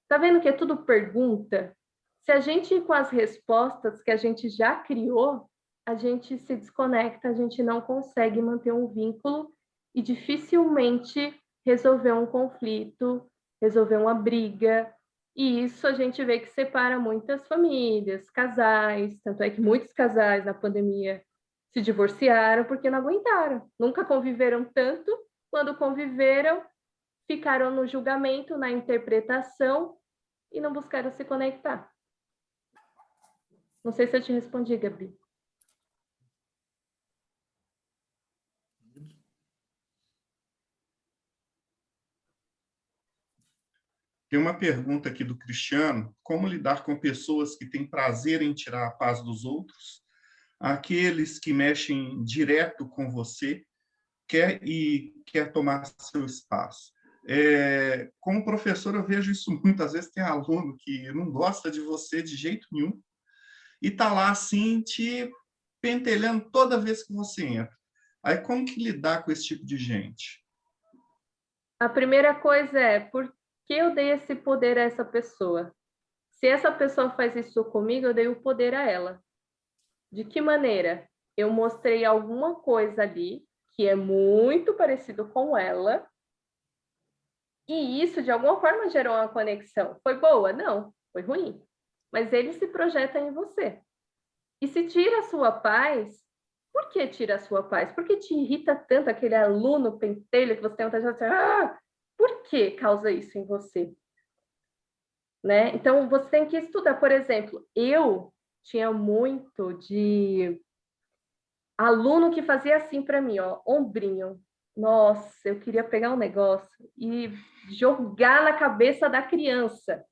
Tá vendo que é tudo pergunta? Se a gente ir com as respostas que a gente já criou, a gente se desconecta, a gente não consegue manter um vínculo e dificilmente resolver um conflito, resolver uma briga. E isso a gente vê que separa muitas famílias, casais, tanto é que muitos casais na pandemia se divorciaram porque não aguentaram, nunca conviveram tanto, quando conviveram, ficaram no julgamento, na interpretação e não buscaram se conectar. Não sei se eu te respondi, Gabi. Tem uma pergunta aqui do Cristiano: como lidar com pessoas que têm prazer em tirar a paz dos outros, aqueles que mexem direto com você quer tomar seu espaço? Como professor, eu vejo isso muitas vezes. Tem aluno que não gosta de você de jeito nenhum e está lá assim, te pentelhando toda vez que você entra. Aí, como que lidar com esse tipo de gente? A primeira coisa é, por que eu dei esse poder a essa pessoa? Se essa pessoa faz isso comigo, eu dei o poder a ela. De que maneira? Eu mostrei alguma coisa ali que é muito parecido com ela, e isso, de alguma forma, gerou uma conexão. Foi boa? Não, foi ruim. Mas ele se projeta em você. E se tira a sua paz, por que tira a sua paz? Por que te irrita tanto aquele aluno pentelho que você tem vontade de dizer, por que causa isso em você? Né? Então, você tem que estudar. Por exemplo, eu tinha muito de aluno que fazia assim para mim, ó, ombrinho. Nossa, eu queria pegar um negócio e jogar na cabeça da criança.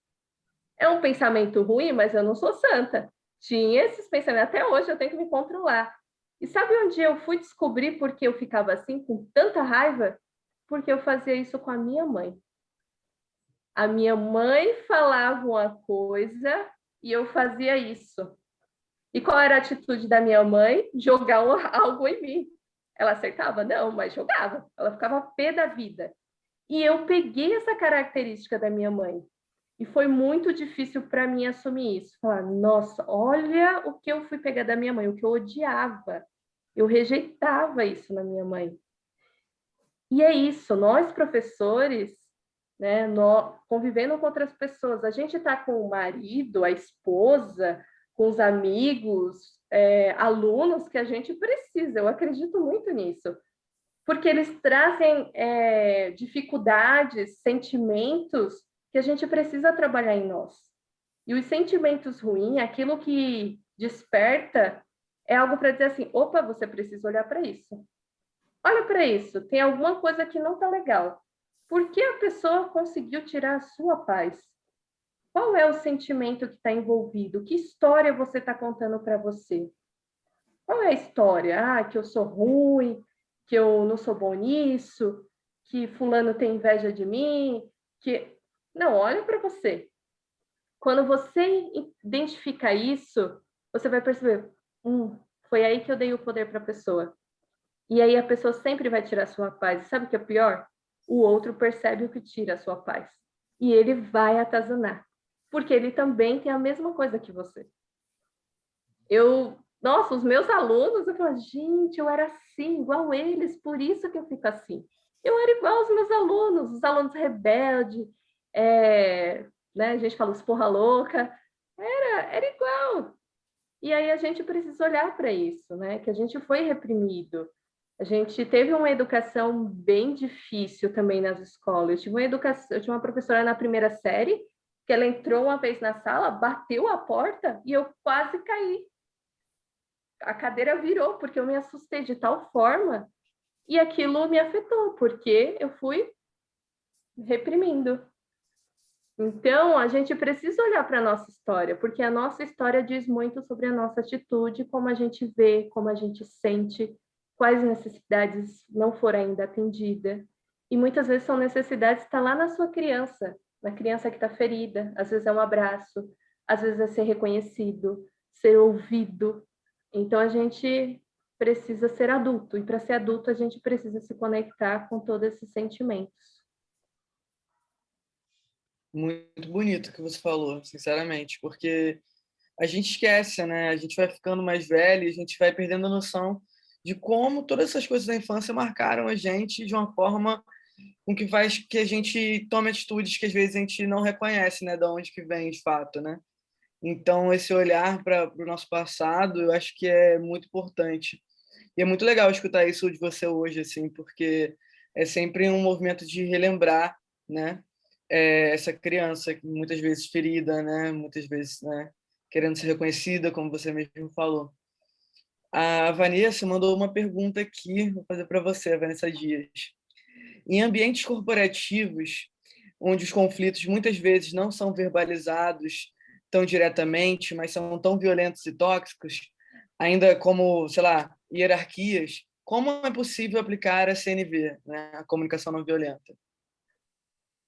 É um pensamento ruim, mas eu não sou santa. Tinha esses pensamentos. Até hoje eu tenho que me controlar. E sabe onde eu fui descobrir por que eu ficava assim, com tanta raiva? Porque eu fazia isso com a minha mãe. A minha mãe falava uma coisa e eu fazia isso. E qual era a atitude da minha mãe? Jogar algo em mim. Ela acertava? Não, mas jogava. Ela ficava pé da vida. E eu peguei essa característica da minha mãe. E foi muito difícil para mim assumir isso. Falar, nossa, olha o que eu fui pegar da minha mãe, o que eu odiava. Eu rejeitava isso na minha mãe. E é isso, nós professores, né, convivendo com outras pessoas, a gente está com o marido, a esposa, com os amigos, alunos que a gente precisa, eu acredito muito nisso, porque eles trazem dificuldades, sentimentos que a gente precisa trabalhar em nós. E os sentimentos ruins, aquilo que desperta, é algo para dizer assim, opa, você precisa olhar para isso. Olha para isso, tem alguma coisa que não está legal. Por que a pessoa conseguiu tirar a sua paz? Qual é o sentimento que está envolvido? Que história você está contando para você? Qual é a história? Ah, que eu sou ruim, que eu não sou bom nisso, que fulano tem inveja de mim, que... Não, olha para você. Quando você identifica isso, você vai perceber, foi aí que eu dei o poder para a pessoa. E aí a pessoa sempre vai tirar a sua paz. E sabe o que é pior? O outro percebe o que tira a sua paz. E ele vai atazanar. Porque ele também tem a mesma coisa que você. Nossa, os meus alunos, eu falo, gente, eu era assim, igual eles, por isso que eu fico assim. Eu era igual aos meus alunos, os alunos rebeldes, né? A gente fala os porra louca, era igual. E aí a gente precisa olhar para isso, né? Que a gente foi reprimido. A gente teve uma educação bem difícil também nas escolas. Eu tinha uma professora na primeira série, que ela entrou uma vez na sala, bateu a porta e eu quase caí. A cadeira virou, porque eu me assustei de tal forma, e aquilo me afetou, porque eu fui reprimindo. Então, a gente precisa olhar para a nossa história, porque a nossa história diz muito sobre a nossa atitude, como a gente vê, como a gente sente, quais necessidades não foram ainda atendidas. E muitas vezes são necessidades que estão lá na sua criança, na criança que está ferida. Às vezes é um abraço, às vezes é ser reconhecido, ser ouvido. Então, a gente precisa ser adulto, e para ser adulto, a gente precisa se conectar com todos esses sentimentos. Muito bonito o que você falou, sinceramente, porque a gente esquece, né? A gente vai ficando mais velho, a gente vai perdendo a noção de como todas essas coisas da infância marcaram a gente de uma forma com que faz que a gente tome atitudes que às vezes a gente não reconhece, né? De onde que vem, de fato, né? Então, esse olhar para o nosso passado, eu acho que é muito importante. E é muito legal escutar isso de você hoje, assim, porque é sempre um movimento de relembrar né? Essa criança muitas vezes ferida, né? Muitas vezes, né? Querendo ser reconhecida, como você mesmo falou. A Vanessa mandou uma pergunta aqui, vou fazer para você, Vanessa Dias. Em ambientes corporativos, onde os conflitos muitas vezes não são verbalizados tão diretamente, mas são tão violentos e tóxicos, ainda como, sei lá, hierarquias, como é possível aplicar a CNV, né, a comunicação não violenta?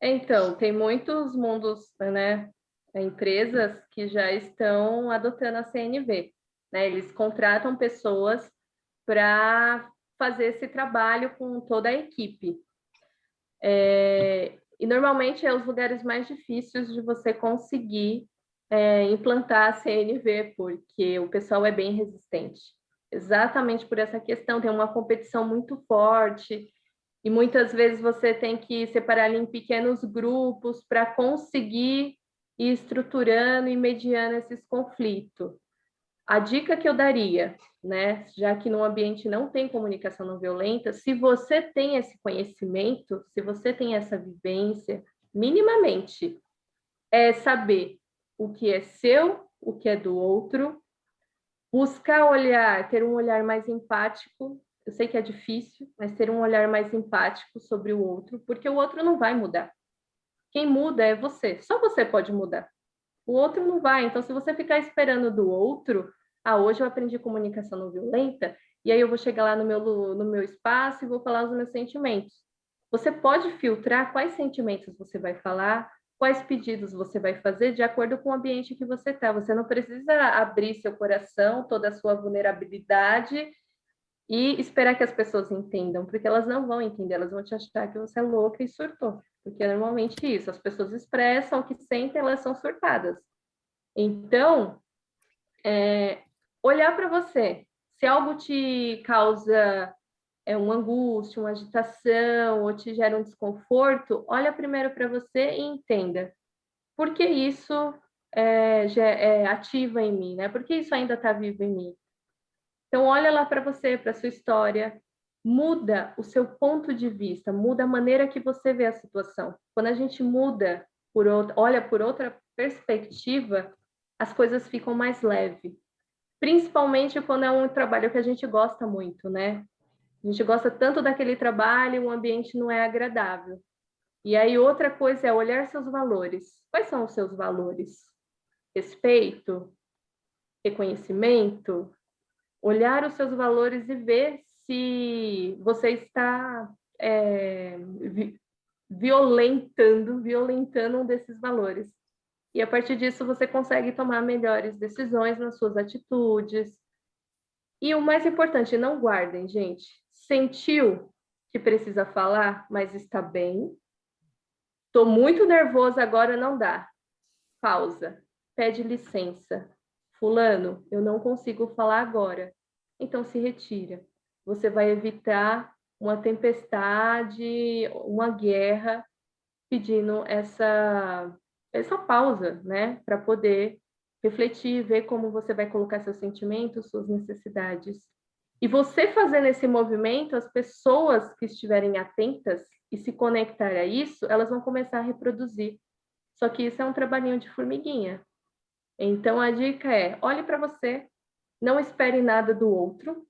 Então, tem muitos mundos, né, empresas que já estão adotando a CNV, né? Eles contratam pessoas para fazer esse trabalho com toda a equipe. E normalmente é os lugares mais difíceis de você conseguir implantar a CNV, porque o pessoal é bem resistente. Exatamente por essa questão, tem uma competição muito forte, e muitas vezes você tem que separar ali em pequenos grupos para conseguir ir estruturando e mediando esses conflitos. A dica que eu daria, né, já que no ambiente não tem comunicação não violenta, se você tem esse conhecimento, se você tem essa vivência, minimamente, é saber o que é seu, o que é do outro, buscar olhar, ter um olhar mais empático. Eu sei que é difícil, mas ter um olhar mais empático sobre o outro, porque o outro não vai mudar. Quem muda é você, só você pode mudar. O outro não vai. Então, se você ficar esperando do outro, hoje eu aprendi comunicação não violenta, e aí eu vou chegar lá no meu espaço e vou falar os meus sentimentos. Você pode filtrar quais sentimentos você vai falar, quais pedidos você vai fazer de acordo com o ambiente que você está. Você não precisa abrir seu coração, toda a sua vulnerabilidade e esperar que as pessoas entendam, porque elas não vão entender, elas vão te achar que você é louca e surtou. Porque é normalmente isso, as pessoas expressam o que sentem, elas são surtadas. Então, olhar para você. Se algo te causa uma angústia, uma agitação, ou te gera um desconforto, olha primeiro para você e entenda. Por que isso já é ativa em mim, né? Por que isso ainda está vivo em mim? Então, olha lá para você, para sua história, muda o seu ponto de vista, muda a maneira que você vê a situação. Quando a gente muda, olha por outra perspectiva, as coisas ficam mais leves. Principalmente quando é um trabalho que a gente gosta muito, né? A gente gosta tanto daquele trabalho, o ambiente não é agradável. E aí outra coisa é olhar seus valores. Quais são os seus valores? Respeito, reconhecimento, olhar os seus valores e ver se você está violentando um desses valores. E a partir disso você consegue tomar melhores decisões nas suas atitudes. E o mais importante, não guardem, gente. Sentiu que precisa falar, mas está bem. Estou muito nervoso agora, não dá. Pausa. Pede licença. Fulano, eu não consigo falar agora. Então se retira. Você vai evitar uma tempestade, uma guerra, pedindo essa pausa, né? Para poder refletir, ver como você vai colocar seus sentimentos, suas necessidades. E você fazendo esse movimento, as pessoas que estiverem atentas e se conectar a isso, elas vão começar a reproduzir. Só que isso é um trabalhinho de formiguinha. Então, a dica é, olhe para você, não espere nada do outro,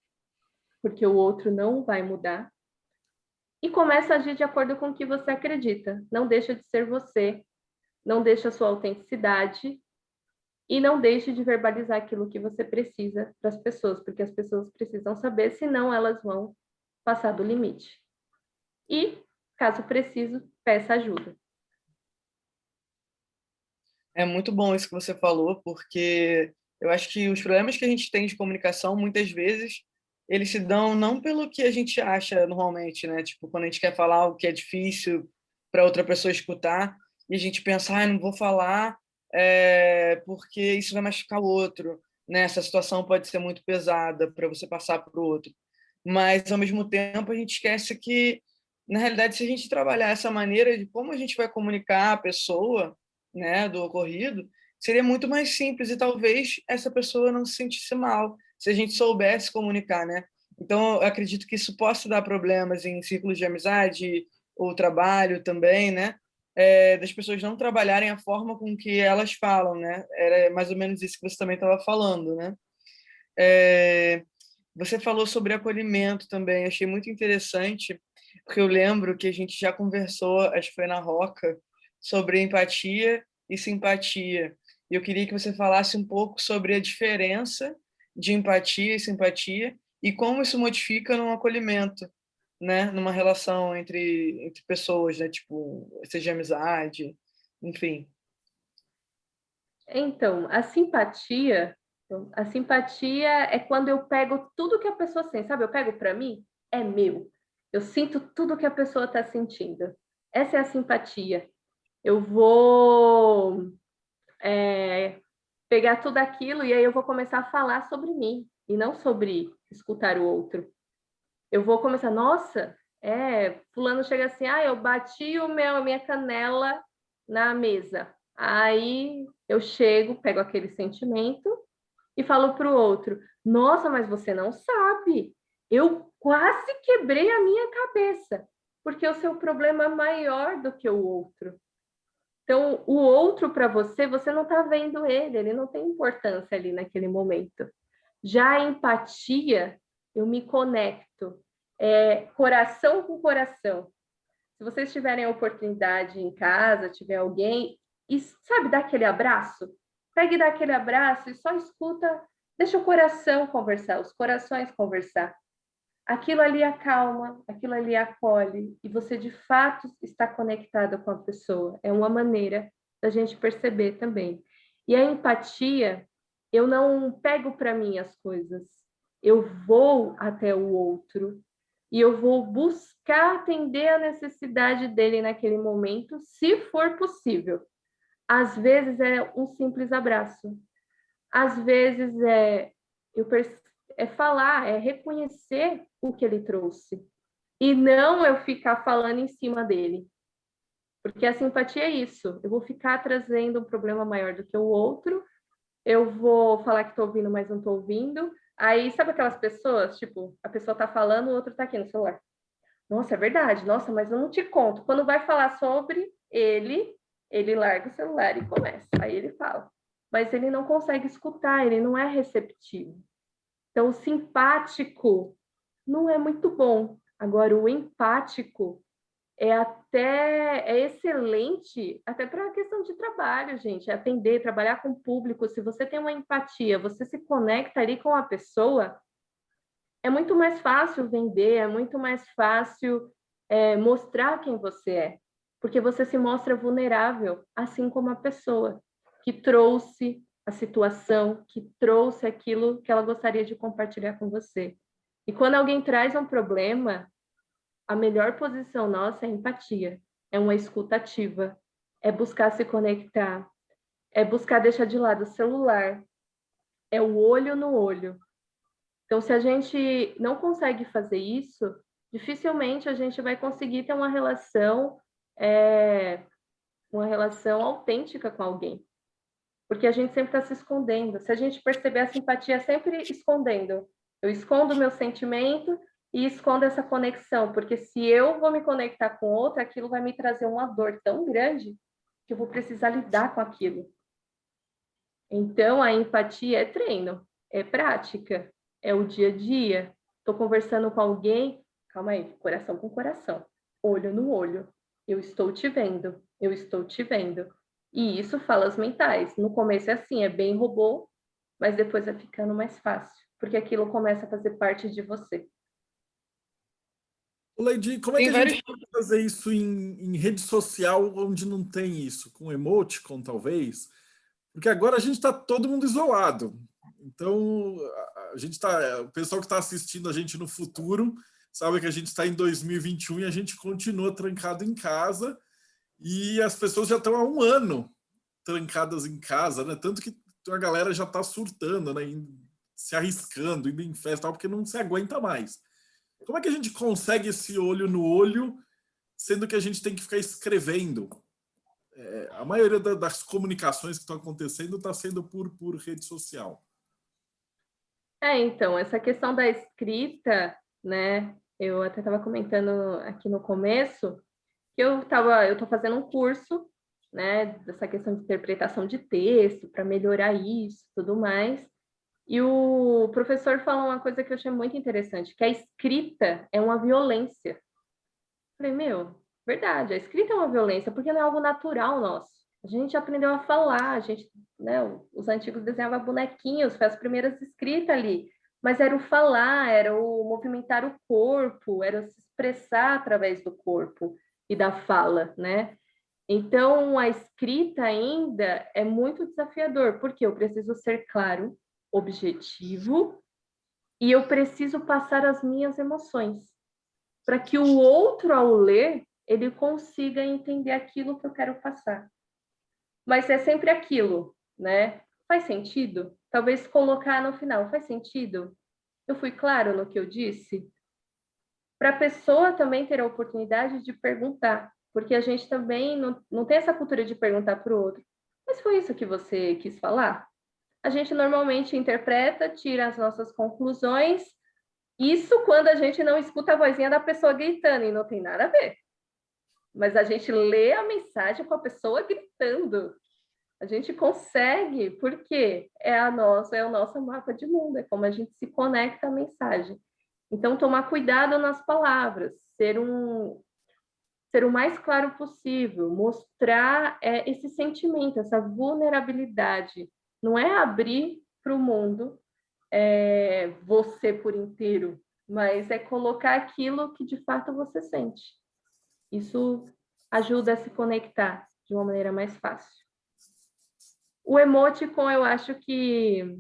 porque o outro não vai mudar, e comece a agir de acordo com o que você acredita. Não deixa de ser você, não deixa a sua autenticidade, e não deixe de verbalizar aquilo que você precisa para as pessoas, porque as pessoas precisam saber, senão elas vão passar do limite. E, caso preciso, peça ajuda. É muito bom isso que você falou, porque eu acho que os problemas que a gente tem de comunicação, muitas vezes, eles se dão não pelo que a gente acha normalmente, né? Tipo, quando a gente quer falar algo que é difícil para outra pessoa escutar, e a gente pensa, não vou falar porque isso vai machucar o outro, né? Essa situação pode ser muito pesada para você passar para o outro. Mas, ao mesmo tempo, a gente esquece que, na realidade, se a gente trabalhar essa maneira de como a gente vai comunicar a pessoa, né, do ocorrido, seria muito mais simples e talvez essa pessoa não se sentisse mal se a gente soubesse comunicar, né? Então, eu acredito que isso possa dar problemas em círculos de amizade ou trabalho também, né? das pessoas não trabalharem a forma com que elas falam, né? Era mais ou menos isso que você também estava falando, né? Você falou sobre acolhimento também, achei muito interessante, porque eu lembro que a gente já conversou, acho que foi na Roca, sobre empatia e simpatia. E eu queria que você falasse um pouco sobre a diferença de empatia e simpatia e como isso modifica no acolhimento, né? Numa relação entre pessoas, né? Tipo, seja amizade, enfim. Então, a simpatia é quando eu pego tudo que a pessoa sente, sabe? Eu pego para mim, é meu. Eu sinto tudo que a pessoa está sentindo. Essa é a simpatia. Eu vou pegar tudo aquilo e aí eu vou começar a falar sobre mim e não sobre escutar o outro. Eu vou começar, nossa, fulano chega assim, eu bati a minha canela na mesa. Aí eu chego, pego aquele sentimento e falo para o outro, nossa, mas você não sabe, eu quase quebrei a minha cabeça, porque o seu problema é maior do que o outro. Então, o outro para você, você não está vendo ele não tem importância ali naquele momento. Já a empatia, eu me conecto, coração com coração. Se vocês tiverem a oportunidade em casa, tiver alguém, e sabe, dá aquele abraço? Pegue e dá aquele abraço e só escuta, deixa o coração conversar, os corações conversar. Aquilo ali acalma, aquilo ali acolhe, e você de fato está conectada com a pessoa. É uma maneira da gente perceber também. E a empatia, eu não pego para mim as coisas, eu vou até o outro e eu vou buscar atender a necessidade dele naquele momento, se for possível. Às vezes é um simples abraço, às vezes é falar, é reconhecer o que ele trouxe e não eu ficar falando em cima dele. Porque a simpatia é isso, eu vou ficar trazendo um problema maior do que o outro, eu vou falar que estou ouvindo, mas não estou ouvindo. Aí, sabe aquelas pessoas, tipo, a pessoa está falando, o outro está aqui no celular. Nossa, é verdade, nossa, mas eu não te conto. Quando vai falar sobre ele larga o celular e começa. Aí ele fala. Mas ele não consegue escutar, ele não é receptivo. Então, o simpático não é muito bom. Agora, o empático é excelente até para a questão de trabalho, gente. É atender, trabalhar com o público. Se você tem uma empatia, você se conecta ali com a pessoa, é muito mais fácil vender, é muito mais fácil mostrar quem você é, porque você se mostra vulnerável, assim como a pessoa que trouxe a situação, que trouxe aquilo que ela gostaria de compartilhar com você. E quando alguém traz um problema, a melhor posição nossa é a empatia, é uma escuta ativa, é buscar se conectar, é buscar deixar de lado o celular, é o olho no olho. Então, se a gente não consegue fazer isso, dificilmente a gente vai conseguir ter uma relação autêntica com alguém. Porque a gente sempre está se escondendo. Se a gente perceber a simpatia sempre escondendo, eu escondo o meu sentimento e escondo essa conexão, porque se eu vou me conectar com outra, aquilo vai me trazer uma dor tão grande que eu vou precisar lidar com aquilo. Então, a empatia é treino, é prática, é o dia a dia. Estou conversando com alguém, calma aí, coração com coração, olho no olho. Eu estou te vendo, eu estou te vendo. E isso falas mentais. No começo é assim, é bem robô, mas depois vai ficando mais fácil, porque aquilo começa a fazer parte de você. Lady, como é que a gente pode fazer isso em rede social onde não tem isso? Com emoticon, talvez? Porque agora a gente está todo mundo isolado. Então, a gente o pessoal que está assistindo a gente no futuro sabe que a gente está em 2021 e a gente continua trancado em casa e as pessoas já estão há um ano trancadas em casa, né? Tanto que a galera já está surtando, né? Se arriscando, indo em festa, porque não se aguenta mais. Como é que a gente consegue esse olho no olho, sendo que a gente tem que ficar escrevendo? A maioria das comunicações que estão acontecendo está sendo por rede social. Então, essa questão da escrita, né? Eu até estava comentando aqui no começo, eu tô fazendo um curso, né, dessa questão de interpretação de texto, para melhorar isso, tudo mais. E o professor falou uma coisa que eu achei muito interessante, que a escrita é uma violência. Falei, verdade, a escrita é uma violência, porque não é algo natural nosso. A gente aprendeu a falar, a gente, né, os antigos desenhavam bonequinhos, foi as primeiras escritas ali, mas era o falar, era o movimentar o corpo, era se expressar através do corpo e da fala, né? Então, a escrita ainda é muito desafiador, porque eu preciso ser claro, objetivo, e eu preciso passar as minhas emoções, para que o outro, ao ler, ele consiga entender aquilo que eu quero passar. Mas é sempre aquilo, né? Faz sentido? Talvez colocar no final, faz sentido? Eu fui claro no que eu disse? Para a pessoa também ter a oportunidade de perguntar, porque a gente também não tem essa cultura de perguntar para o outro. Mas foi isso que você quis falar? A gente normalmente interpreta, tira as nossas conclusões. Isso quando a gente não escuta a vozinha da pessoa gritando, e não tem nada a ver. Mas a gente lê a mensagem com a pessoa gritando. A gente consegue, porque é o nosso mapa de mundo, é como a gente se conecta à mensagem. Então, tomar cuidado nas palavras, ser o mais claro possível, mostrar esse sentimento, essa vulnerabilidade. Não é abrir para o mundo você por inteiro, mas é colocar aquilo que de fato você sente. Isso ajuda a se conectar de uma maneira mais fácil. O emoticon, eu acho que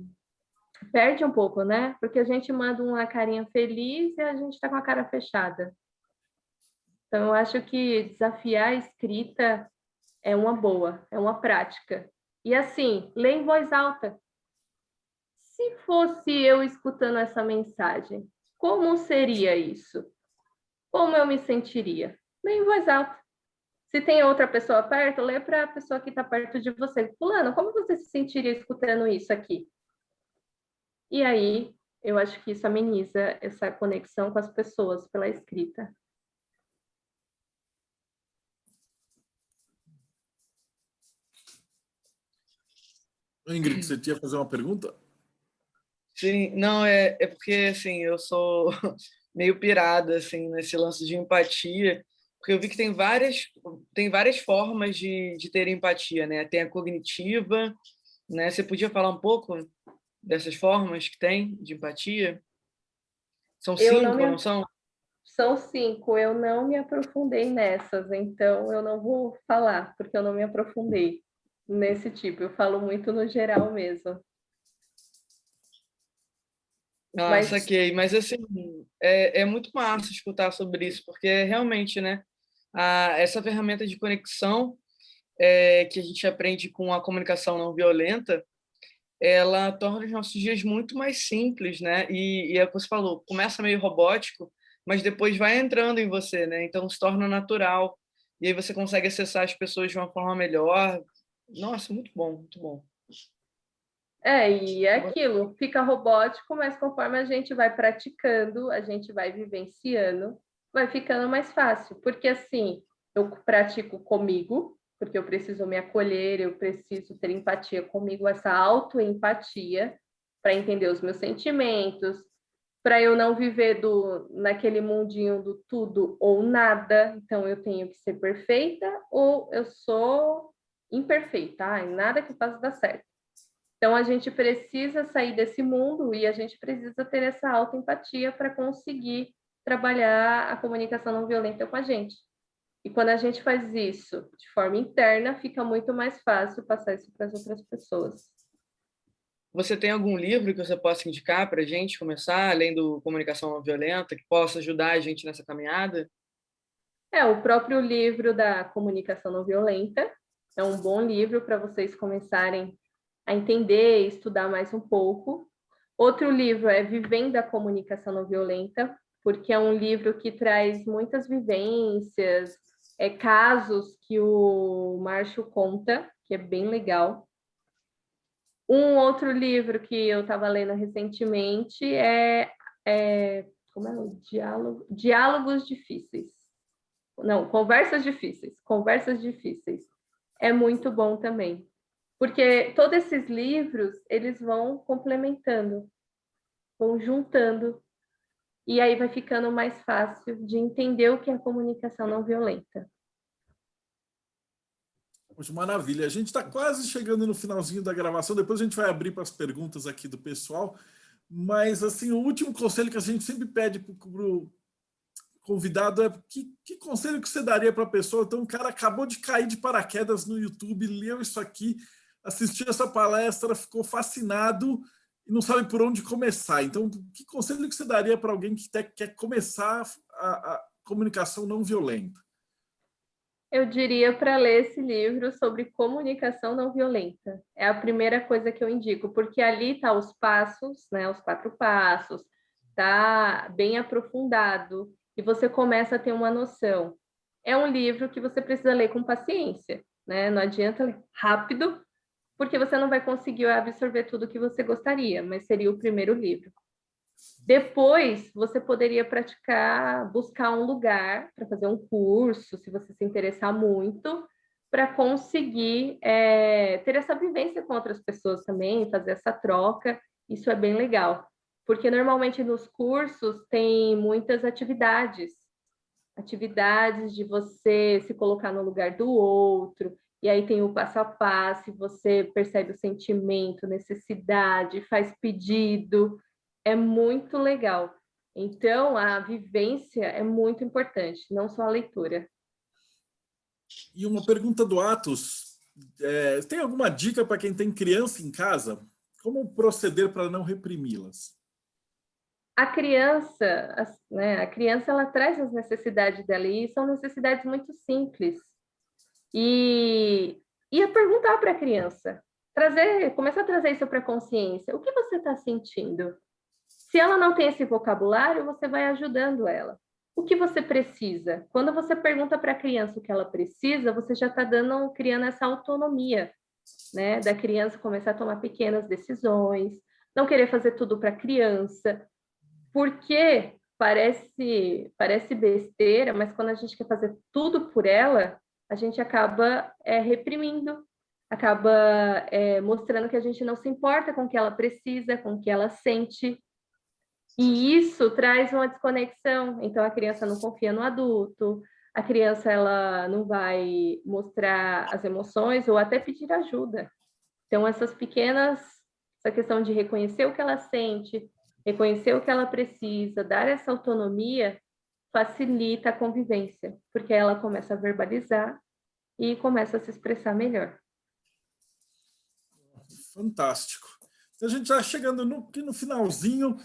perde um pouco, né? Porque a gente manda uma carinha feliz e a gente está com a cara fechada. Então, eu acho que desafiar a escrita é uma boa, é uma prática. E assim, lê em voz alta. Se fosse eu escutando essa mensagem, como seria isso? Como eu me sentiria? Lê em voz alta. Se tem outra pessoa perto, lê para a pessoa que está perto de você. Fulano, como você se sentiria escutando isso aqui? E aí, eu acho que isso ameniza essa conexão com as pessoas pela escrita. Ingrid, você tinha fazer uma pergunta? Sim, não, é porque, assim, eu sou meio pirada, assim, nesse lance de empatia, porque eu vi que tem várias formas de ter empatia, né? Tem a cognitiva, né? Você podia falar um pouco dessas formas que tem de empatia? São Eu não 5, não me... são? São 5, eu não me aprofundei nessas, então eu não vou falar, porque eu não me aprofundei nesse tipo, eu falo muito no geral mesmo. Ah, Mas saquei. Mas, assim, é muito massa escutar sobre isso, porque realmente, né, essa ferramenta de conexão que a gente aprende com a comunicação não violenta, ela torna os nossos dias muito mais simples, né? E é o que você falou, começa meio robótico, mas depois vai entrando em você, né? Então se torna natural. E aí você consegue acessar as pessoas de uma forma melhor. Nossa, muito bom, muito bom. e é aquilo, fica robótico, mas conforme a gente vai praticando, a gente vai vivenciando, vai ficando mais fácil. Porque assim, eu pratico comigo, porque eu preciso me acolher, eu preciso ter empatia comigo, essa autoempatia, para entender os meus sentimentos, para eu não viver naquele mundinho do tudo ou nada. Então, eu tenho que ser perfeita ou eu sou imperfeita. Nada que eu faça dá certo. Então, a gente precisa sair desse mundo e a gente precisa ter essa autoempatia para conseguir trabalhar a comunicação não violenta com a gente. E quando a gente faz isso de forma interna, fica muito mais fácil passar isso para as outras pessoas. Você tem algum livro que você possa indicar para a gente começar, além do Comunicação Não Violenta, que possa ajudar a gente nessa caminhada? O próprio livro da Comunicação Não Violenta é um bom livro para vocês começarem a entender e estudar mais um pouco. Outro livro é Vivendo a Comunicação Não Violenta, porque é um livro que traz muitas vivências, casos que o Márcio conta, que é bem legal. Um outro livro que eu estava lendo recentemente como é o Diálogos Difíceis. Não, Conversas Difíceis. Conversas Difíceis. É muito bom também. Porque todos esses livros, eles vão complementando, vão juntando, e aí vai ficando mais fácil de entender o que é comunicação não violenta. Poxa, maravilha. A gente está quase chegando no finalzinho da gravação, depois a gente vai abrir para as perguntas aqui do pessoal, mas assim, o último conselho que a gente sempre pede para o convidado é que conselho que você daria para a pessoa? Então, o cara acabou de cair de paraquedas no YouTube, leu isso aqui, assistiu essa palestra, ficou fascinado e não sabe por onde começar. Então, que conselho que você daria para alguém que quer começar a comunicação não violenta? Eu diria para ler esse livro sobre comunicação não violenta. É a primeira coisa que eu indico, porque ali tá os passos, né, os 4 passos, tá bem aprofundado e você começa a ter uma noção. É um livro que você precisa ler com paciência, né? Não adianta ler rápido, porque você não vai conseguir absorver tudo que você gostaria, mas seria o primeiro livro. Depois, você poderia buscar um lugar para fazer um curso, se você se interessar muito, para conseguir ter essa vivência com outras pessoas também, fazer essa troca. Isso é bem legal, porque normalmente nos cursos tem muitas atividades de você se colocar no lugar do outro, e aí tem o passo a passo, você percebe o sentimento, necessidade, faz pedido. É muito legal. Então, a vivência é muito importante, não só a leitura. E uma pergunta do Atos, tem alguma dica para quem tem criança em casa? Como proceder para não reprimi-las? A criança, né, ela traz as necessidades dela, e são necessidades muito simples. E a perguntar para a criança, começar a trazer isso para a consciência. O que você está sentindo? Se ela não tem esse vocabulário, você vai ajudando ela. O que você precisa? Quando você pergunta para a criança o que ela precisa, você já está criando essa autonomia, né? Da criança começar a tomar pequenas decisões, não querer fazer tudo para a criança, porque parece besteira, mas quando a gente quer fazer tudo por ela, a gente acaba reprimindo, acaba mostrando que a gente não se importa com o que ela precisa, com o que ela sente. E isso traz uma desconexão. Então, a criança não confia no adulto, a criança ela não vai mostrar as emoções ou até pedir ajuda. Então, essa questão de reconhecer o que ela sente, reconhecer o que ela precisa, dar essa autonomia, facilita a convivência, porque ela começa a verbalizar e começa a se expressar melhor. Fantástico. Então, a gente já chegando aqui no finalzinho,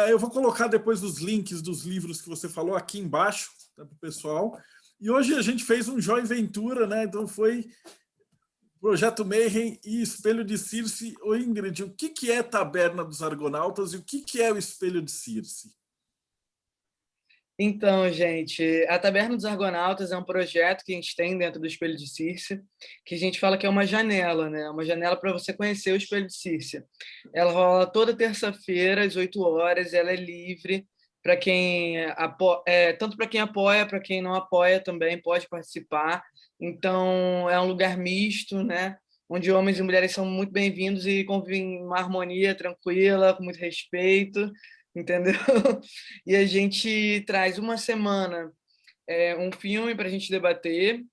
eu vou colocar depois os links dos livros que você falou aqui embaixo, tá, para o pessoal. E hoje a gente fez um Joy Ventura, né? Então foi Projeto Mayhem e Espelho de Circe. Ô Ingrid, o que é Taberna dos Argonautas e o que é o Espelho de Circe? Então, gente, a Taberna dos Argonautas é um projeto que a gente tem dentro do Espelho de Circe, que a gente fala que é uma janela, né? Uma janela para você conhecer o Espelho de Circe. Ela rola toda terça-feira, às 8 horas, ela é livre para quem tanto para quem apoia, para quem não apoia também pode participar. Então, é um lugar misto, né? Onde homens e mulheres são muito bem-vindos e convivem em uma harmonia tranquila, com muito respeito, entendeu? E a gente traz uma semana um filme para a gente debater,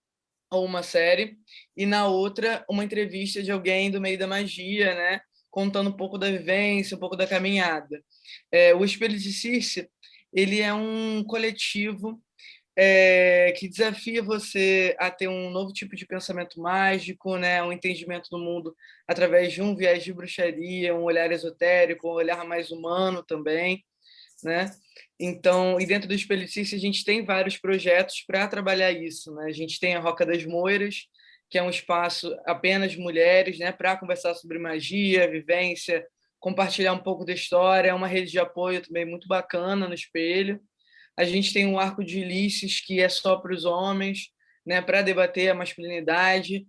ou uma série, e na outra uma entrevista de alguém do meio da magia, né? Contando um pouco da vivência, um pouco da caminhada. O Espelho de Circe, ele é um coletivo que desafia você a ter um novo tipo de pensamento mágico, né? Um entendimento do mundo através de um viés de bruxaria, um olhar esotérico, um olhar mais humano também, né? Então, e dentro do Espelho de Circe a gente tem vários projetos para trabalhar isso, né? A gente tem a Roca das Moiras, que é um espaço apenas de mulheres, né? Para conversar sobre magia, vivência, compartilhar um pouco da história, é uma rede de apoio também muito bacana no Espelho. A gente tem um arco de Ulisses, que é só para os homens, né, para debater a masculinidade,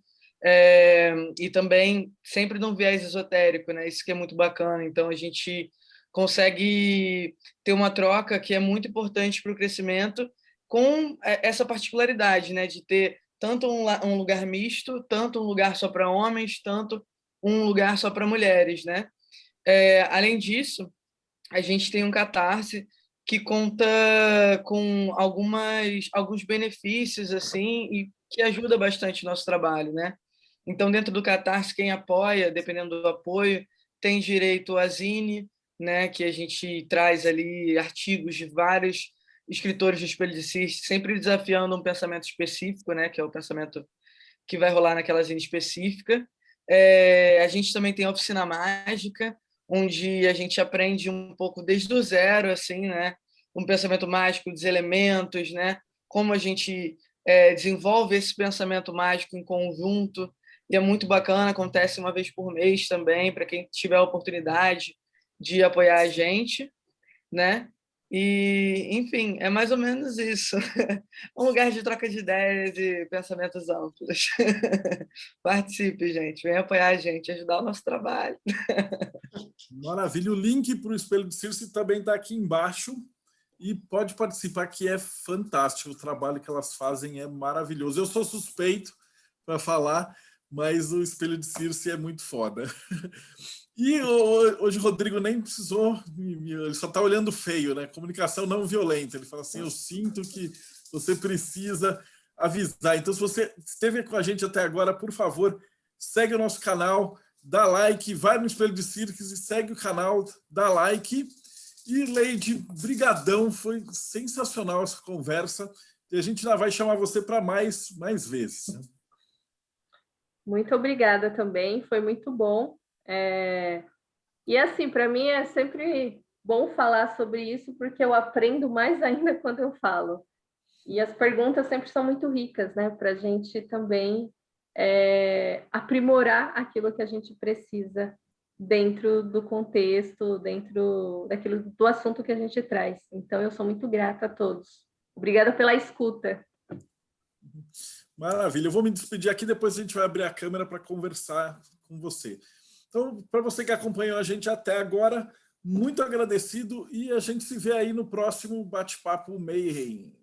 e também sempre num viés esotérico, né, isso que é muito bacana. Então, a gente consegue ter uma troca que é muito importante para o crescimento com essa particularidade, né, de ter tanto um lugar misto, tanto um lugar só para homens, tanto um lugar só para mulheres, né? Além disso, a gente tem um Catarse que conta com alguns benefícios assim e que ajuda bastante o nosso trabalho, né? Então, dentro do Catarse, quem apoia, dependendo do apoio, tem direito à zine, né? Que a gente traz ali artigos de vários escritores do Espelho de Circe, sempre desafiando um pensamento específico, né? Que é o pensamento que vai rolar naquela zine específica. A gente também tem a oficina mágica, onde a gente aprende um pouco desde o zero, assim, né? Um pensamento mágico dos elementos, né? Como a gente desenvolve esse pensamento mágico em conjunto. E é muito bacana, acontece uma vez por mês também, para quem tiver a oportunidade de apoiar a gente, né? E, enfim, é mais ou menos isso. Um lugar de troca de ideias e pensamentos amplos. Participe, gente. Venha apoiar a gente, ajudar o nosso trabalho. Maravilha. O link para o Espelho de Circe também está aqui embaixo. E pode participar, que é fantástico. O trabalho que elas fazem é maravilhoso. Eu sou suspeito para falar, mas o Espelho de Circe é muito foda. E hoje o Rodrigo nem precisou, ele só está olhando feio, né? Comunicação não violenta. Ele fala assim, eu sinto que você precisa avisar. Então, se você esteve com a gente até agora, por favor, segue o nosso canal, dá like, vai no Espelho de Circe e segue o canal, dá like. E, Leide, brigadão, foi sensacional essa conversa. E a gente ainda vai chamar você para mais vezes. Muito obrigada também, foi muito bom. E assim, para mim é sempre bom falar sobre isso, porque eu aprendo mais ainda quando eu falo. E as perguntas sempre são muito ricas, né? Para a gente também aprimorar aquilo que a gente precisa dentro do contexto, dentro do assunto que a gente traz. Então, eu sou muito grata a todos. Obrigada pela escuta. Maravilha. Eu vou me despedir aqui, depois a gente vai abrir a câmera para conversar com você. Então, para você que acompanhou a gente até agora, muito agradecido e a gente se vê aí no próximo Bate-Papo Mayhem.